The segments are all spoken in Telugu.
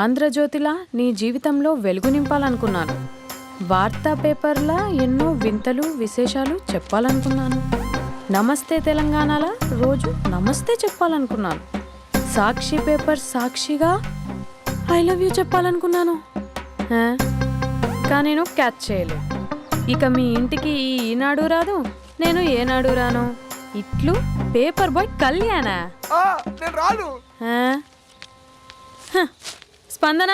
ఆంధ్రజ్యోతిలా నీ జీవితంలో వెలుగు నింపాలనుకున్నాను. వార్తా పేపర్లా ఎన్నో వింతలు విశేషాలు చెప్పాలనుకున్నాను. నమస్తే తెలంగాణలా రోజు నమస్తే చెప్పాలనుకున్నాను. సాక్షి పేపర్ సాక్షిగా ఐ లవ్ యూ చెప్పాలనుకున్నాను. కానీ నేను క్యాచ్ చేయలేదు. ఇక మీ ఇంటికి ఈనాడు రాదు, నేను ఏనాడు రాను. ఇట్లు పేపర్ బాయ్ కళ్యాణా? స్పందన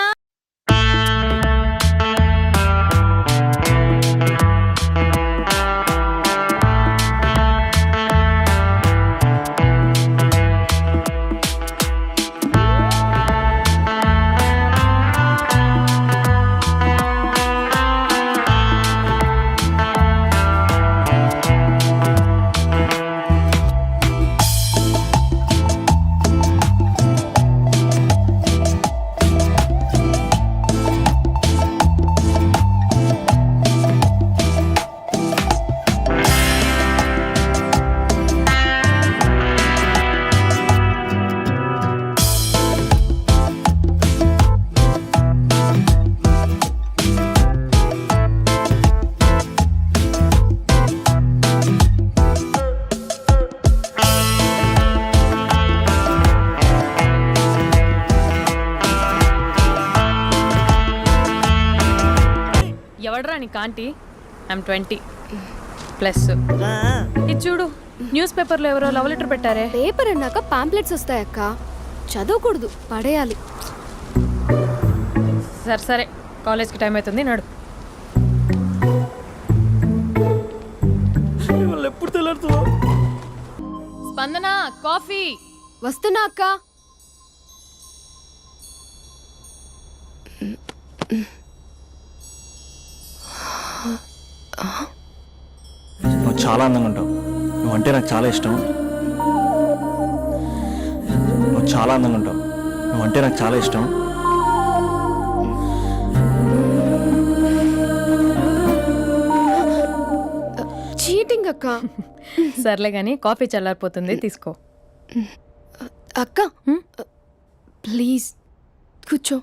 ఎవడరా నీ కాంటీ? ఐమ్ 20+. ఇది చూడు, న్యూస్ పేపర్లో ఎవరో లవ్ లెటర్ పెట్టారే. పేపర్ అన్నాక పాంప్లెట్స్ వస్తాయక్క, చదవకూడదు, పడేయాలి. సరే సరే, కాలేజ్కి టైం అవుతుంది, నడు. ఎప్పుడు తెల్లారుతుందో. స్పందన, కాఫీ. వస్తున్నా అక్క. నువ్వు చాలా అందంగా ఉంటావు. నువ్వంటే నాకు చాలా ఇష్టం. నువ్వు చాలా అందంగా ఉంటావు. నువ్వంటే నాకు చాలా ఇష్టం. చీటింగ్ అక్క. సర్లే గాని కాఫీ చల్లారిపోతుంది, తీసుకో. అక్క ప్లీజ్ కూర్చో.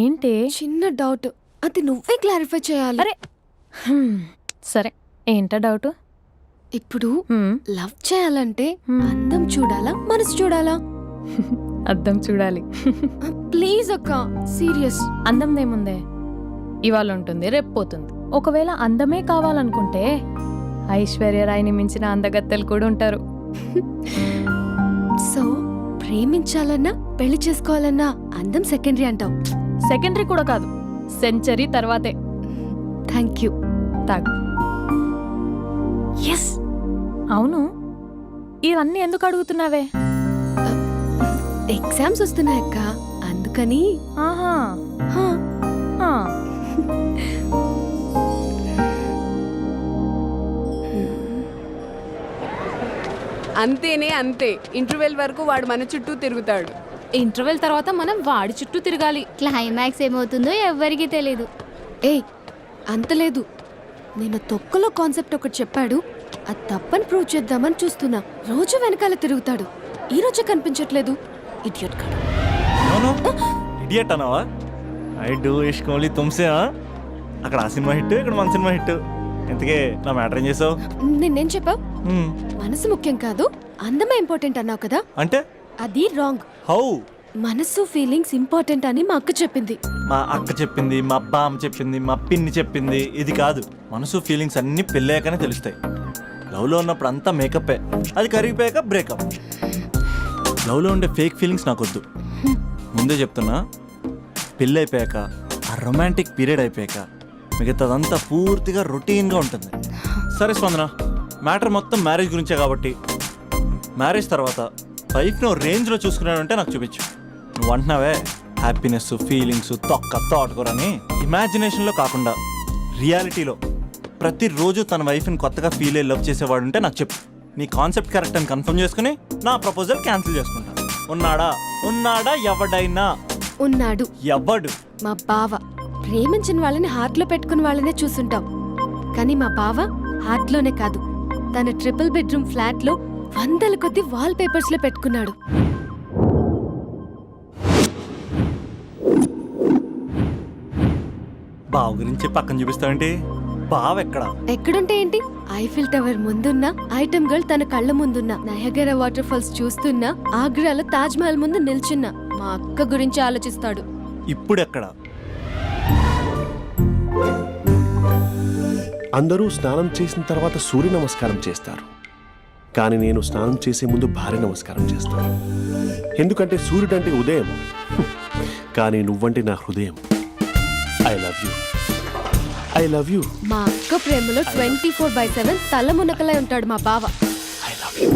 ఏంటి? చిన్న డౌట్, అది నువ్వే క్లారిఫై చేయాలి. అరే సరే, ఏంటా డౌట్? ఇప్పుడు లవ్ చేయాలంటే అందం చూడాలా, మనసు చూడాలా? అద్దం చూడాలి. ప్లీజ్ అక్క, సీరియస్. అందందేముందే, ఇవాళ ఉంటుంది, రేపు పోతుంది. ఒకవేళ అందమే కావాలనుకుంటే ఐశ్వర్యరాయ్ని మించిన అందగత్తెలు కూడా ఉంటారు. సో ప్రేమించాలన్నా పెళ్లి చేసుకోవాలన్నా అందం సెకండరీ అంటావు? సెకండరీ కూడా కాదు, సెంచరీ తర్వాతే. Thank you. తాగు. ఎస్. అవును, ఇవన్నీ ఎందుకు అడుగుతున్నావే? ఎగ్జామ్స్ వస్తున్నాయక్క, అందుకని. ఆహా. అంతేనే అంతే. ఇంటర్వెల్ వరకు వాడు మన చుట్టూ తిరుగుతాడు. ఇంటర్వెల్ తర్వాత మనం వాడి చుట్టూ తిరగాలి. క్లైమాక్స్ ఏమవుతుందో ఎవ్వరికీ తెలీదు. ఏయ్ అంత లేదు, నేను తొక్కలో కాన్సెప్ట్ ఒకటి చెప్పాడు, అది తప్పని ప్రూవ్ చేద్దామని చూస్తున్నా. రోజు వెనకాల తిరుగుతాడు, ఈ రోజే కనిపించట్లేదు. ఇడియట్ కాడు. ఇడియట్ అన్నావా? ఐ డూ ఇష్క్ ఓన్లీ తుమ్సే. అక్కడ ఆ సినిమా హిట్, ఇక్కడ మన సినిమా హిట్. ఇంతకే నా మ్యాటర్ ఏం చేసావు? నిన్నేం చెప్పావు? మనసు ముఖ్యం కాదు, అందమే ఇంపార్టెంట్ అన్నావు కదా. అంటే అది రాంగ్. హౌ? మనసు ఫీలింగ్స్ ఇంపార్టెంట్ అని మా అక్క చెప్పింది. మా అక్క చెప్పింది, మా బామ్మ చెప్పింది, మా పిన్ని చెప్పింది. ఇది కాదు, మనసు ఫీలింగ్స్ అన్ని పెళ్ళాకనే తెలుస్తాయి. లవ్లో ఉన్నప్పుడు అంతా మేకప్పే, అది కరిగిపోయాక బ్రేకప్. లవ్లో ఉండే ఫేక్ ఫీలింగ్స్ నాకొద్దు. ముందే చెప్తున్నా, పెళ్ళి అయిపోయాక, ఆ రొమాంటిక్ పీరియడ్ అయిపోయాక మిగతాదంతా పూర్తిగా రొటీన్గా ఉంటుంది. సరే స్పందన, మ్యాటర్ మొత్తం మ్యారేజ్ గురించే కాబట్టి మ్యారేజ్ తర్వాత వైఫ్ని రేంజ్లో చూసుకున్నాడంటే నాకు చూపించు. నువ్వు అంటున్నావే హ్యాపీనెస్, ఫీలింగ్స్, తోటకూరని. ఇమాజినేషన్లో కాకుండా రియాలిటీలో ప్రతిరోజు తన వైఫ్ని కొత్తగా ఫీల్ అయ్యి లవ్ చేసేవాడు ఉంటే నాకు చెప్పు. నీ కాన్సెప్ట్ కరెక్ట్ అని కన్ఫర్మ్ చేసుకుని నా ప్రపోజల్ క్యాన్సిల్ చేసుకుంటాను. ఉన్నాడా ఎవడైనా? ఉన్నాడు. ఎవడు? మా బావ. ప్రేమించిన వాళ్ళని హార్ట్లో పెట్టుకున్న వాళ్ళనే చూసుంటాం, కానీ మా బావ హార్ట్లోనే కాదు, తన ట్రిపుల్ బెడ్రూమ్ ఫ్లాట్ లో వందల కొద్ది వాల్ పేపర్స్ లో పెట్టుకున్నాడు. బావ గురించి పక్కన చూపిస్తావేంటి? బావ ఎక్కడ? ఎక్కడుంటే ఏంటి, ఐఫిల్ టవర్ ముందున్న ఐటమ్ గర్ల్ తన కళ్ళ ముందున్న నయగరా వాటర్ ఫాల్స్ చూస్తున్నా, ఆగ్రాలో తాజ్ మహల్ ముందు నిల్చున్నా మా అక్క గురించి ఆలోచిస్తాడు. ఇప్పుడు ఎక్కడ? అందరూ స్నానం చేసిన తర్వాత సూర్య నమస్కారం చేస్తారు, కానీ నేను స్నానం చేసే ముందు భార్య నమస్కారం చేస్తాను. ఎందుకంటే సూర్యుడు అంటే ఉదయం, కానీ నువ్వంటే నా హృదయం. I love you, I love you. మా అక్క ప్రేమలో 24/7 తల మునకలై ఉంటాడు మా బావ. I love you.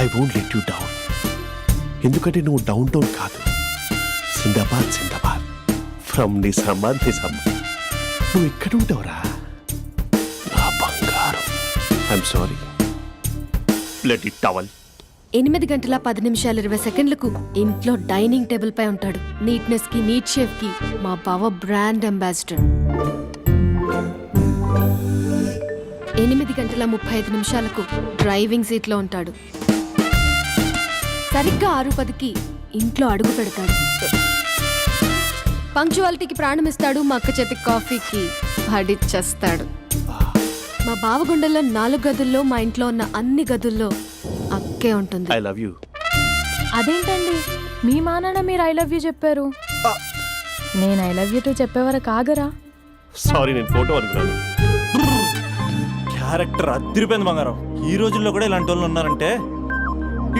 I won't let you down. ఎందుకంటే నువ్వు డౌన్ టౌన్ కాదు, సిందాబాద్ సిందాబాద్, ఫ్రమ్ నిజామాబాద్ నిజామాబాద్. నువ్వు ఎక్కడుంటావురా నా బంగారం? I'm sorry. Let it towel. 8 గంటల 10 నిమిషాలు 20 సెకండ్లకు ఇంట్లో డైనింగ్ టేబుల్ పై ఉంటాడు. నీట్నెస్ కి, నీట్ షేఫ్ కి మా బావ బ్రాండ్ అంబాసిడర్. 8 గంటల 35 నిమిషాలకు డ్రైవింగ్ సీట్ లో ఉంటాడు. సరిగ్గా 6:10కి ఇంట్లో అడుగు పెడతాడు. పంక్చువాలిటీకి ప్రాణం ఇస్తాడు. మా అక్క చేతి కాఫీకి పడిచ్చేస్తాడు. మా బావ గుండెల్లో 4 గదుల్లో, మా ఇంట్లో ఉన్న అన్ని గదుల్లో అక్కే ఉంటుంది. I love you. అదేంటండి మీ మా నాన్న మీరు ఐ లవ్ యూ చెప్పారు, నేను ఐ లవ్ యూ టు చెప్పేవరకు ఆగరా? సారీ, నేను ఫోటో అనుకున్నాను. క్యారెక్టర్ అదిరిపోయింది బంగారం. ఈ రోజుల్లో కూడా ఇలాంటి వాళ్ళు ఉన్నారంటే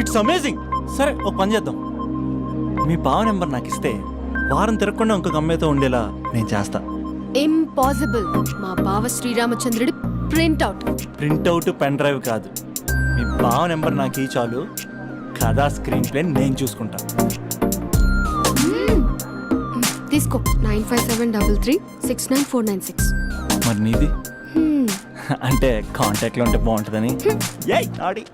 ఇట్స్ అమేజింగ్. సరే, ఒక పని చేద్దాం. మీ బావ నెంబర్ నాకు ఇస్తే వారం తిరగకుండా ఇంకొక అమ్మాయితో ఉండేలా నేను చేస్తా. ఇంపాసిబుల్. మా బావ శ్రీరామచంద్రుడి ప్రింట్అవుట్. ప్రింట్అవుట్, పెన్ డ్రైవ్ కాదు. మీ బావ నెంబర్ నాకు ఈ చాలు. కథా స్క్రీన్ ప్లే నేను చూసుకుంటా. తీసుకో. 9573369496. మరి నీది? అంటే కాంటాక్ట్లో ఉంటే బాగుంటుందని. ఏయ్ ఆడి.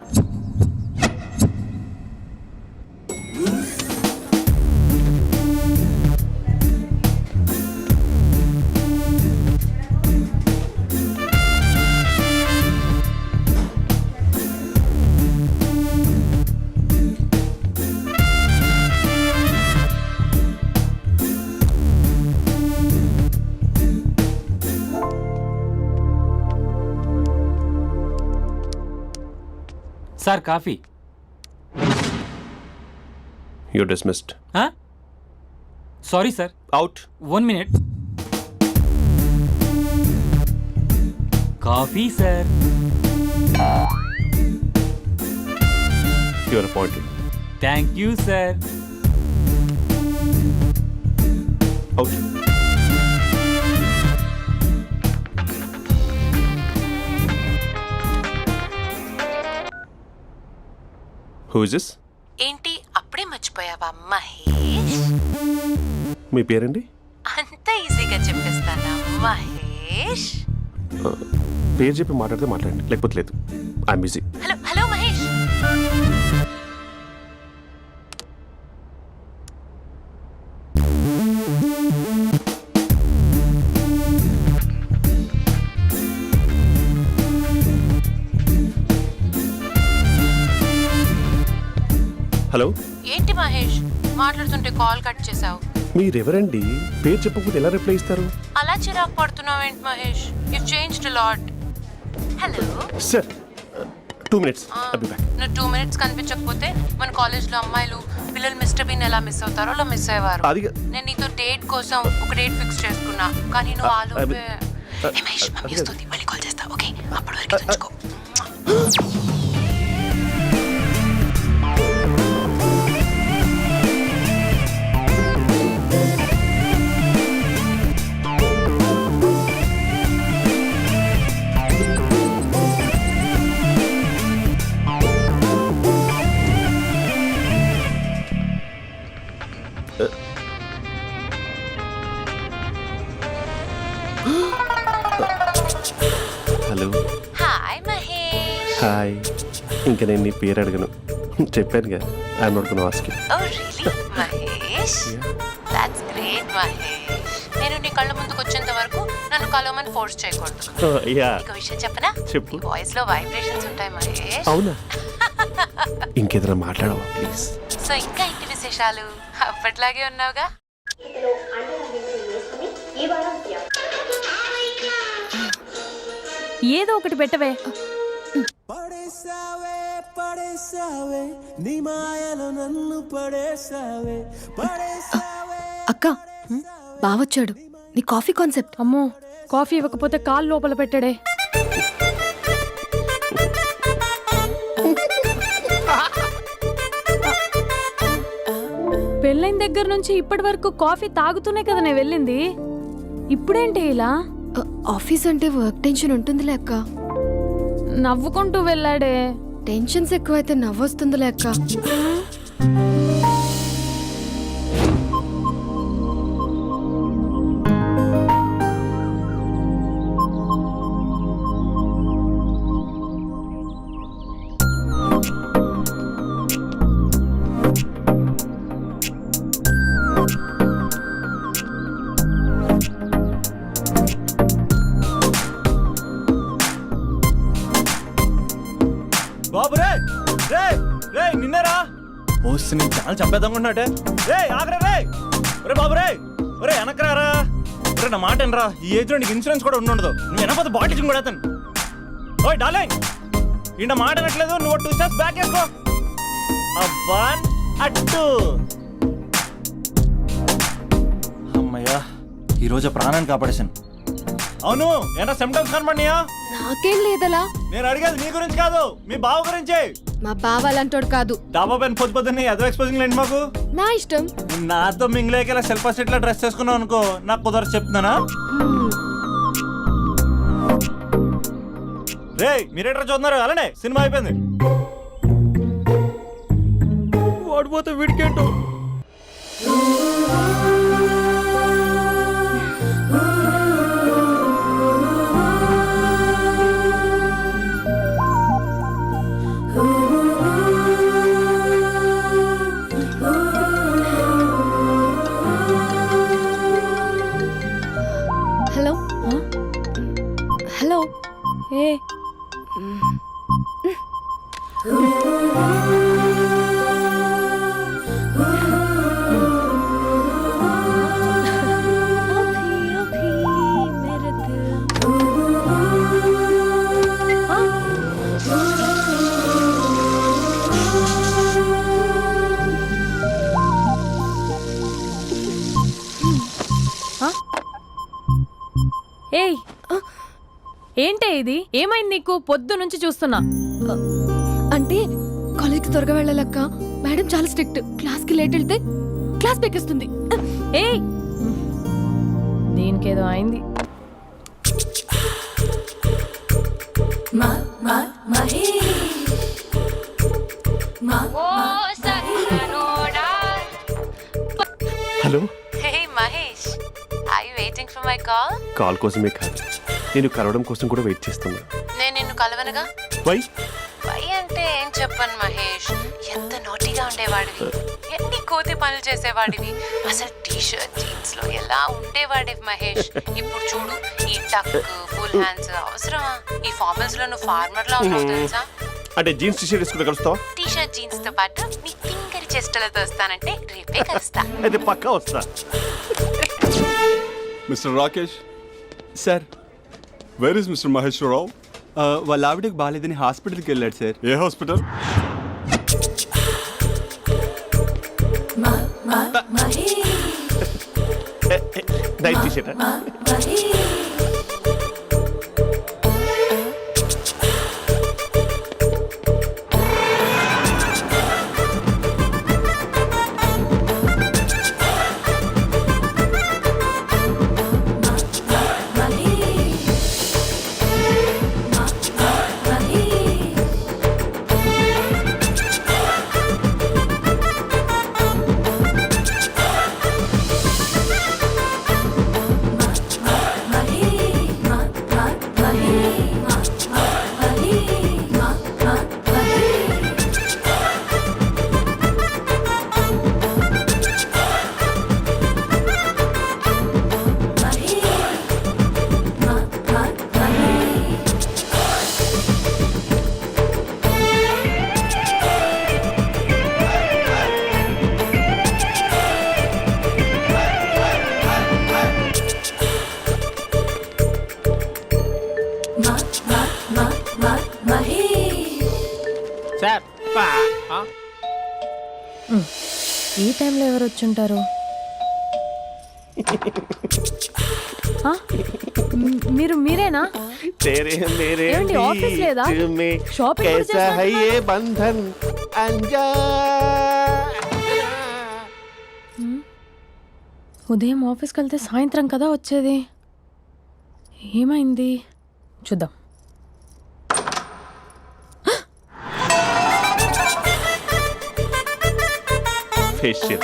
Sir coffee. You dismissed. Sorry sir. Out. 1 minute. Coffee sir. You are appointed. Thank you sir. Out. Who is this? ఏంటి అప్పుడే మర్చిపోయావా మహేష్? మీ పేరండి? అంత ఈజీగా చెప్పేస్తానా మహేష్? పేరు చెప్పి మాట్లాడితే మాట్లాడండి, లేకపోతే లేదు. I'm busy. Hello hello Mahesh. Hello. ఏంటి మహేష్ మాట్లాడుతుంటే కాల్ కట్ చేసావు? మీరెవరండి? పేరు చెప్పకపోతే ఎలా రిప్లై ఇస్తారు? అలా చిరాకు పడుతున్నావేంటి Mahesh? You changed lot. Hello sir, 2 minutes. I'll be back. నువ్వు 2 minutes కనిపించకపోతే మన కాలేజ్లో అమ్మాయిలు పిల్లలు మిస్టర్ బీన్ ఎలా మిస్ అవుతారో అలా మిస్ అయ్యేవారు. అది నేను నీతో డేట్ కోసం ఒక డేట్ ఫిక్స్ చేసుకున్నా, కానీ నువ్వు ఆలోపే. మహేష్ మమ్మీ వస్తుంది, మళ్ళీ కాల్ చేస్తా. ఓకే, అప్పటి వరకు ఉంచుకో. హలో. హాయ్ మహేష్. హాయ్. ఇంకా నేను నీ పేరు అడగను. చెప్పాను కదా, I'm not gonna ask you. Oh really Mahesh, that's great Mahesh. నేను నీ కళ్ళ ముందుకు వచ్చేంత వరకు నన్ను కలవమని ఫోర్స్ చేయకూడదు. యా, నీకు విషయం చెప్పనా? చెప్పు. నీ వాయిస్ లో వైబ్రేషన్స్ ఉంటాయి మహేష్. అవునా? ఇంకేదైనా మాట్లాడవా ప్లీజ్? సో ఇంకా ఇంటి విశేషాలు అప్పట్లాగే ఉన్నావుగా? ఏదో ఒకటి పెట్టవే. అక్క బావొచ్చాడు. నీ కాఫీ కాన్సెప్ట్. అమ్మో, కాఫీ ఇవ్వకపోతే కాలు లోపల పెట్టాడే. పెళ్ళైన దగ్గర నుంచి ఇప్పటి వరకు కాఫీ తాగుతూనే కదా నేను వెళ్ళింది. ఇప్పుడేంటి ఇలా? ఆఫీస్ అంటే వర్క్ టెన్షన్ ఉంటుందిలే అక్క. నవ్వుకుంటూ వెళ్ళాడే. టెన్షన్స్ ఎక్కువైతే నవ్వొస్తుందిలే అక్క. బాబు రే రే రే నిన్నరా వస్తే నేను చాలా చంపేద్దామనుకుంటున్నాటే. రే ఆగరా రే. ఒరే బాబు రే, ఒరే వెనకరారా. ఒరే నా మాట వినరా, ఈ ఏజ్ లో నీకు ఇన్సూరెన్స్ కూడా ఉండదు. నువ్వు వెనకపోతే బాటిల్ కూడా అతను. ఓయ్ డార్లింగ్, ఈ నా మాట అనట్లేదు. నువ్వు 2 స్టెప్స్ బ్యాక్ వేసుకో. అబ్బా అట్టు. అమ్మయ్యా, ఈరోజు ప్రాణాన్ని కాపాడేశాను. అవును, ఏనా సిమ్టమ్స్ కనబడినాయా? నాకేం లేదలా. నేను అడిగేది నీ గురించి కాదు, మీ బావ గురించి. మా బావ అలాంటోడు కాదు. డాబా పైన పొద్దున్నే ఏదో ఎక్స్పోజింగ్ లేండి మాకు. నా ఇష్టం. నాతో మింగిలేక సెల్ఫ్ సెట్ లో డ్రెస్ చేసుకున్నావు అనుకో, నాకు కుదరదు చెప్తున్నానా? రే మీరేట్రా చూస్తున్నారు? అలానే సినిమా అయిపోయింది. ఓడిపోతే వీడికేంటో. Hello hello. ఏ ఏయ్, ఏంటే ఇది? ఏమైంది నీకు? పొద్దు నుంచి చూస్తున్నా. అంటే కాలేజ్కి త్వరగా వెళ్ళాలక్క. మేడం చాలా స్ట్రిక్ట్. క్లాస్కి లేట్ వెళ్తే క్లాస్ పెక్కిస్తుంది. ఏయ్, దీనికేదో అయింది. Hello. Hey Mahesh, are you waiting for my call? Call కోసమే కాదు, నేను కలవడం కోసం కూడా వెయిట్ చేస్తున్నా. నేను నిన్ను కలవనుగా. వై? వై అంటే ఏం చెప్పను మహేష్. ఎంత నోటిగా ఉండేవాడివి, ఎన్ని కోతి పనులు చేసేవాడివి. అసలు టీ షర్ట్ జీన్స్ లో ఎలా ఉండేవాడివి మహేష్. ఇప్పుడు చూడు, ఈ టక్ ఫుల్ హ్యాండ్స్ అవసరమా? ఈ ఫార్మల్స్ లో నువ్వు ఫార్మర్ లా ఉన్నావు తెలుసా? అంటే జీన్స్ టీషర్ట్ వేసుకుని కలుస్తావా? టీ షర్ట్ జీన్స్ తో పాటు నీ ఫింగర్ చెస్టలతో వస్తానంటే రేపే కలుస్తా. అయితే పక్కా వస్తా. Mister Rakesh, sir, where is mister Maheshwararao? వాళ్ళ ఆవిడకి బాగాలేదని హాస్పిటల్కి వెళ్ళాడు సార్. ఏ హాస్పిటల్? Night T-shirt. ఈ టైంలో ఎవరు వచ్చుంటారు? ఆ? మీరేనా? तेरे मेरे ఏమండి, ఆఫీస్ లేదా? बीच में షాపింగ్ కూడా कैसा है చేస్తున్నారు? ये बंधन अंजा ఉదయం ఆఫీస్కి వెళ్తే సాయంత్రం కదా వచ్చేది. ఏమైంది చూద్దాం. फेशियल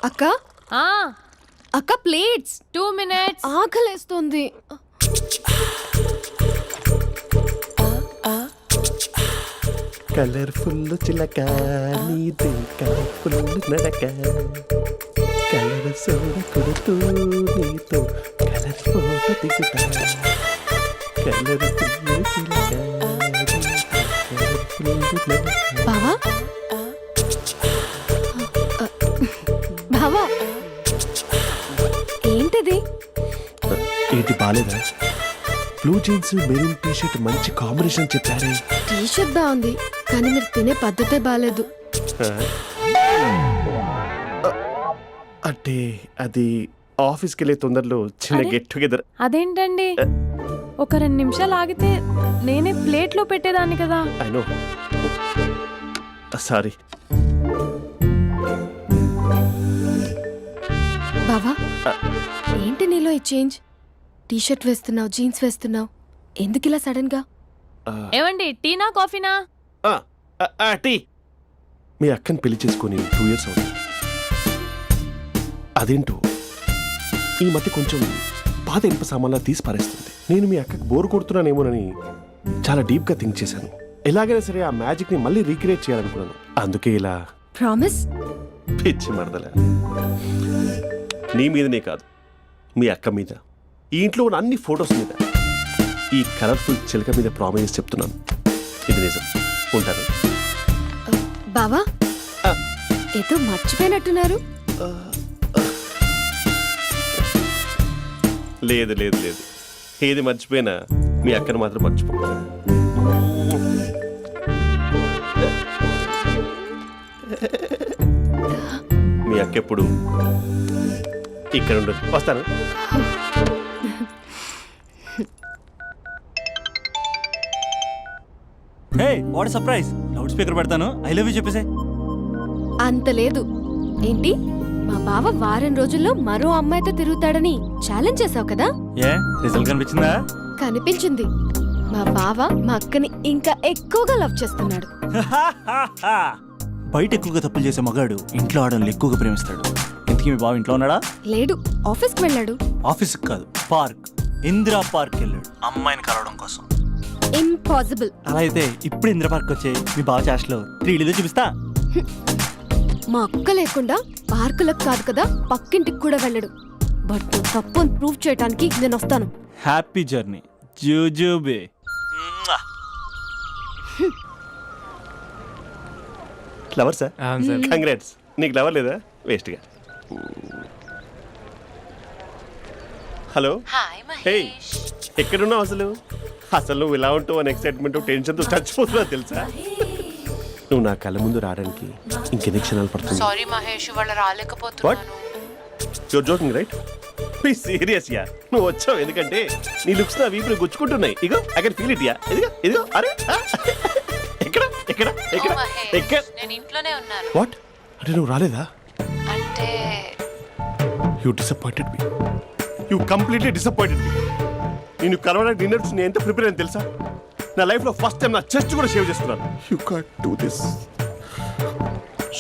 అక్క ఆ, అక్క ప్లేట్స్ 2 minutes. ఆకలేస్తుంది. కలర్ఫుల్ చిలక నీది కలర్ఫుల్ నడక కలర్ సోడ కొడుతూ నీతో కలర్ ఫోటో దిగుతా కలర్ఫుల్ చిలక కలర్ఫుల్ నడక. బావా బావా ఏంటిది? ఏంటి బాలేదా? Blue jeans maroon T shirt మంచి కాంబినేషన్ చెప్పారే. టీ షర్ట్ బాగుంది కానీ మీరు తినే పద్ధతే బాగాలేదు. అంటే అది ఆఫీస్కి వెళ్ళే తొందరలో చిన్న అరే. Get together. అదేంటండి, ఒక 2 నిమిషాలు ఆగితే నేనే ప్లేట్లో పెట్టేదాన్ని కదా. I know, sorry. బావా ఏంటి నీలో ఈ చేంజ్? టీ షర్ట్ వేస్తున్నావు, జీన్స్ వేస్తున్నావు, ఎందుకు ఇలా సడన్ గా? ఏమండి, టీనా కాఫీనా? టీ. మీ అక్కని పెళ్లి చేసుకొని 2 years అవుతుంది. అదేంటో ఈ మధ్య కొంచెం పాత ఇనుప సామాన్లా తీసి పారేస్తుంది. నేను మీ అక్కకి బోర్ కొడుతున్నానేమోనని చాలా డీప్గా థింక్ చేశాను. ఎలాగైనా సరే ఆ మ్యాజిక్ని మళ్ళీ రీక్రియేట్ చేయాలనుకున్నాను. అందుకే ఇలా. ప్రామిస్? పిచ్చి మరదల, నీ మీదనే కాదు, మీ అక్క మీద, ఈ ఇంట్లో ఉన్న అన్ని ఫొటోస్ మీద, ఈ కలర్ఫుల్ చిలక మీద ప్రామిస్ చెప్తున్నాను. ఇది నిజం. ఉంటాను. బావా ఆ. ఏదో మర్చిపోయినట్టున్నారు. లేదు లేదు లేదు, ఏది మర్చిపోయినా మీ అక్కను మాత్రం మర్చిపో. మీ అక్క ఎప్పుడు ఇక్కడ ఉండదు. వస్తాను. హే, వాట్ సర్ప్రైజ్! లౌడ్ స్పీకర్ పెడతాను, ఐ లవ్ యూ చెప్పేసే. అంత లేదు. ఏంటి, మా బావ వారం రోజుల్లో మరో అమ్మాయితో తిరుగుతాడని ఛాలెంజ్ చేసావు కదా? ఏ రిజల్ట్ కనిపించిందా? కనిపించింది. మా బావ మా అక్కని ఇంకా ఎక్కువగా లవ్ చేస్తున్నాడు. బయట ఎక్కువగా తప్పులు చేసే మగాడు ఇంట్లో ఆడవాళ్ళు ఎక్కువగా ప్రేమిస్తాడు. ఇంతకీ మీ బావ ఇంట్లో ఉన్నాడా? లేడు, ఆఫీస్కి వెళ్ళాడు. ఆఫీస్కి కాదు, పార్క్, ఇందిరా పార్క్ వెళ్ళాడు అమ్మాయిని కలవడం కోసం. ఇంపాసిబుల్. అలా అయితే ఇప్పుడు ఇందిరా పార్క్ వచ్చే మీ బావ చాష్లో 3Dలో చూపిస్తా. మా అక్క లేకుండా పార్కులకు కాదు కదా, పక్కింటికి కూడా వెళ్ళడు. బట్ నువ్వు తప్పు అని ప్రూవ్ చేయడానికి నేను వస్తాను. హ్యాపీ జర్నీ జూజూబే. లవర్ సార్, అవును సార్. కంగ్రాట్స్. నీకు లవర్ లేదా? వేస్ట్గా. హలో. Hi hey, Mahesh. ఎక్కడున్నావు అసలు? అసలు నువ్వు ఇలా ఉంటావు అని ఎక్సైట్మెంట్ టెన్షన్తో చచ్చిపోతున్నా తెలుసా? నువ్వు నా కళ్ళ ముందు రావడానికి ఇంకెన్ని క్షణాలు పడుతుంది? సారీ మహేష్, ఇవాళ రాలేకపోతున్నాను. Your joking right? Please serious yeah. నువ్వు వచ్చావు ఎందుకంటే నీ లుక్స్ నా వీపుని గుచ్చుకుంటున్నాయి. ఇగో I can feel it yeah. ఇదిగో ఇదిగో. అరే ఎక్కడ ఎక్కడ ఎక్కడ ఓ మహేష్, ఎక్కడ? నేను ఇంట్లోనే ఉన్నాను. వాట్ అంటే నువ్వు రాలేదా? అంటే you disappointed me. You completely disappointed me. నేను కరోనా డిన్నర్స్ నేను ఎంత ప్రిపేర్ అని తెలుసా? నా లైఫ్లో ఫస్ట్ టైం నా చెస్ట్ కూడా షేవ్ చేసుకున్నాను. You can't do this.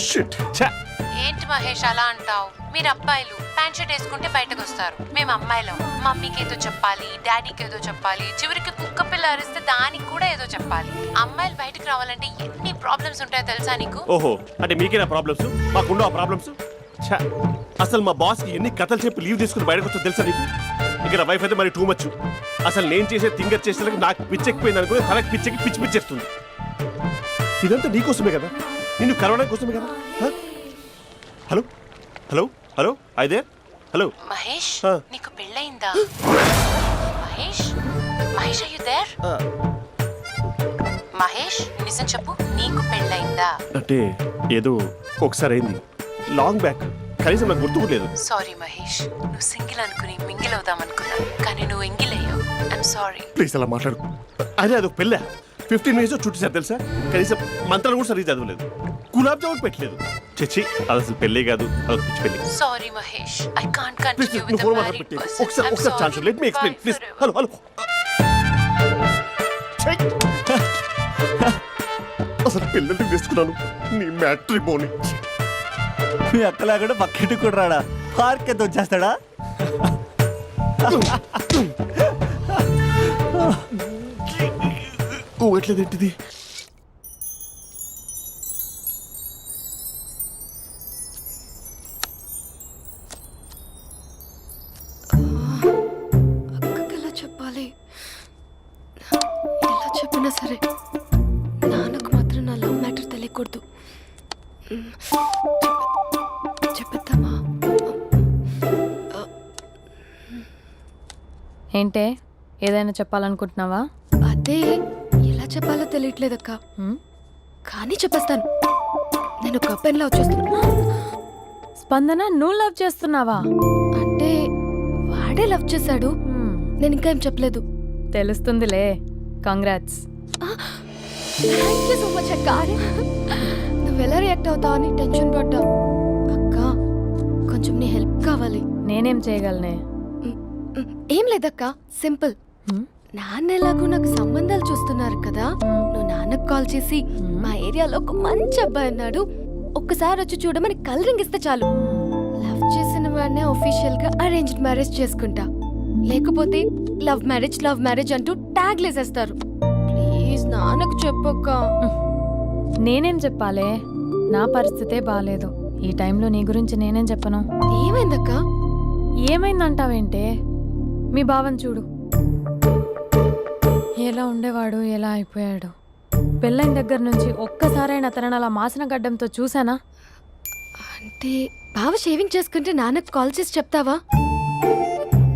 Shit. ఏంటి మహేష్ అలా అంటావు? మీరు అబ్బాయిలు ప్యాంట్ షర్ట్ వేసుకుంటే బయటకు వస్తారు. మేము అమ్మాయిలం, మమ్మీకి ఏదో చెప్పాలి, డాడీకి ఏదో చెప్పాలి, చివరికి కుక్క పిల్ల అరిస్తే దానికి కూడా ఏదో చెప్పాలి. అమ్మాయిలు బయటకు రావాలంటే ఎన్ని ప్రాబ్లమ్స్ ఉంటాయో తెలుసా నీకు? ఓహో, అంటే మీకేనా ప్రాబ్లమ్స్? మాకుండవు ఆ ప్రాబ్లమ్స్? ఛా, అసలు మా బాస్కి ఎన్ని కథలు చెప్పి లీవ్ తీసుకుని బయటకు వచ్చో తెలుసా నీకు? ఇక్కడ వైఫ్ అయితే మరి టూ మచ్. అసలు నేను చేసే థింగర్ చేసేందుకు నాకు పిచ్చెక్కిపోయింది అనుకుని తనకి పిచ్చెక్కి పిచ్చి పిచ్చేస్తుంది. ఇదంతా నీకోసమే కదా, నిన్ను కరోనా కోసమే కదా. హ? హలో హలో హలో అయితే హలో మహేష్ ఆ. నీకు పెళ్ళయిందా? Mahesh Mahesh are you there? మహేష్ నిజం చెప్పు, నీకు పెళ్ళయిందా? అంటే ఏదో ఒకసారి అయింది, లాంగ్ బ్యాక్, కనీసం నాకు గుర్తు కూడా లేదు. సారీ మహేష్, నువ్వు సింగిల్ అనుకుని మింగిల్ అవుదాం అనుకున్నా, కానీ నువ్వు ఎంగిల్ అయ్యావు. I'm sorry. ప్లీజ్ అలా మాట్లాడు. అదే అదొక పెళ్ళ 15 మినిట్స్ చుట్టేసారు తెలుసా. కనీసం మంత్రాలు కూడా సరిగ్గా చదవలేదు, గులాబ్ జామున్ పెట్టలేదు. చచ్చి, అది అసలు పెళ్ళే కాదు, అదొక పిచ్చి పెళ్ళి. Sorry Mahesh, I can't please continue నువ్వు విత్ ఫోన్ ద మాట్లాడి మ్యారీడ్ పెట్టి పర్సన్. ఒకసారి chance let me explain please. Hello hello అసలు పిల్లల్ని వేసుకున్నాను నీ మ్యాట్రీ బోని. మీ అక్కలా కూడా పక్కింటి కూడా రాడా, పార్క్ ఎంత వచ్చేస్తాడా? ఊగట్లేదు ఏంటిది? అక్కకి ఎలా చెప్పాలి? ఎలా చెప్పినా సరే నాన్నకు మాత్రం నా లవ్ మ్యాటర్ తెలియకూడదు. చెప్పేద్దామా? ఏంటే ఏదైనా చెప్పాలనుకుంటున్నావా? అదే ఎలా చెప్పాలో తెలియట్లేదక్క, హ్మ్? కానీ చెప్పేస్తాను. నేను ఒక అబ్బాయిని లవ్ చేస్తున్నా. స్పందన, నువ్వు లవ్ చేస్తున్నావా? అంటే వాడే లవ్ చేశాడు, హ్మ్, నేను ఇంకా ఏం చెప్పలేదు. తెలుస్తుందిలే. Congrats. Thank you so much అక్క. నువ్వు ఎలా రియాక్ట్ అవుతావు అని టెన్షన్ పడ్డా. అక్క, కొంచెం నీ హెల్ప్ కావాలి. నేనేం చేయగలనే? ఏం లేదక్క, సింపుల్. హ్మ్? నాన్న ఎలాగో నాకు సంబంధాలు చూస్తున్నారు కదా, నువ్వు నాన్నకు కాల్ చేసి మా ఏరియాలో ఒక మంచి అబ్బాయి అన్నాడు, ఒక్కసారి వచ్చి చూడమని కలరింగ్ ఇస్తే చాలు. లవ్ చేసిన వాడినే ఒఫీషియల్ గా అరేంజ్డ్ మ్యారేజ్ చేసుకుంటా. లేకపోతే లవ్ మ్యారేజ్ అంటూ ట్యాగ్ లేసేస్తారు. ప్లీజ్ నాన్నకు చెప్పక్క. నేనేం చెప్పాలే? నా పరిస్థితే బాలేదు. ఈ టైంలో నీ గురించి నేనేం చెప్పను? ఏమైందక్క? ఏమైందంటావేంటే? మీ బావని చూడు, ఎలా ఉండేవాడు, ఎలా అయిపోయాడు. పెళ్ళైన దగ్గర నుంచి ఒక్కసారైనా తనని అలా మాసిన గడ్డంతో చూసానా? అంటే బావ షేవింగ్ చేసుకుంటే నాన్నకు కాల్ చేసి చెప్తావా?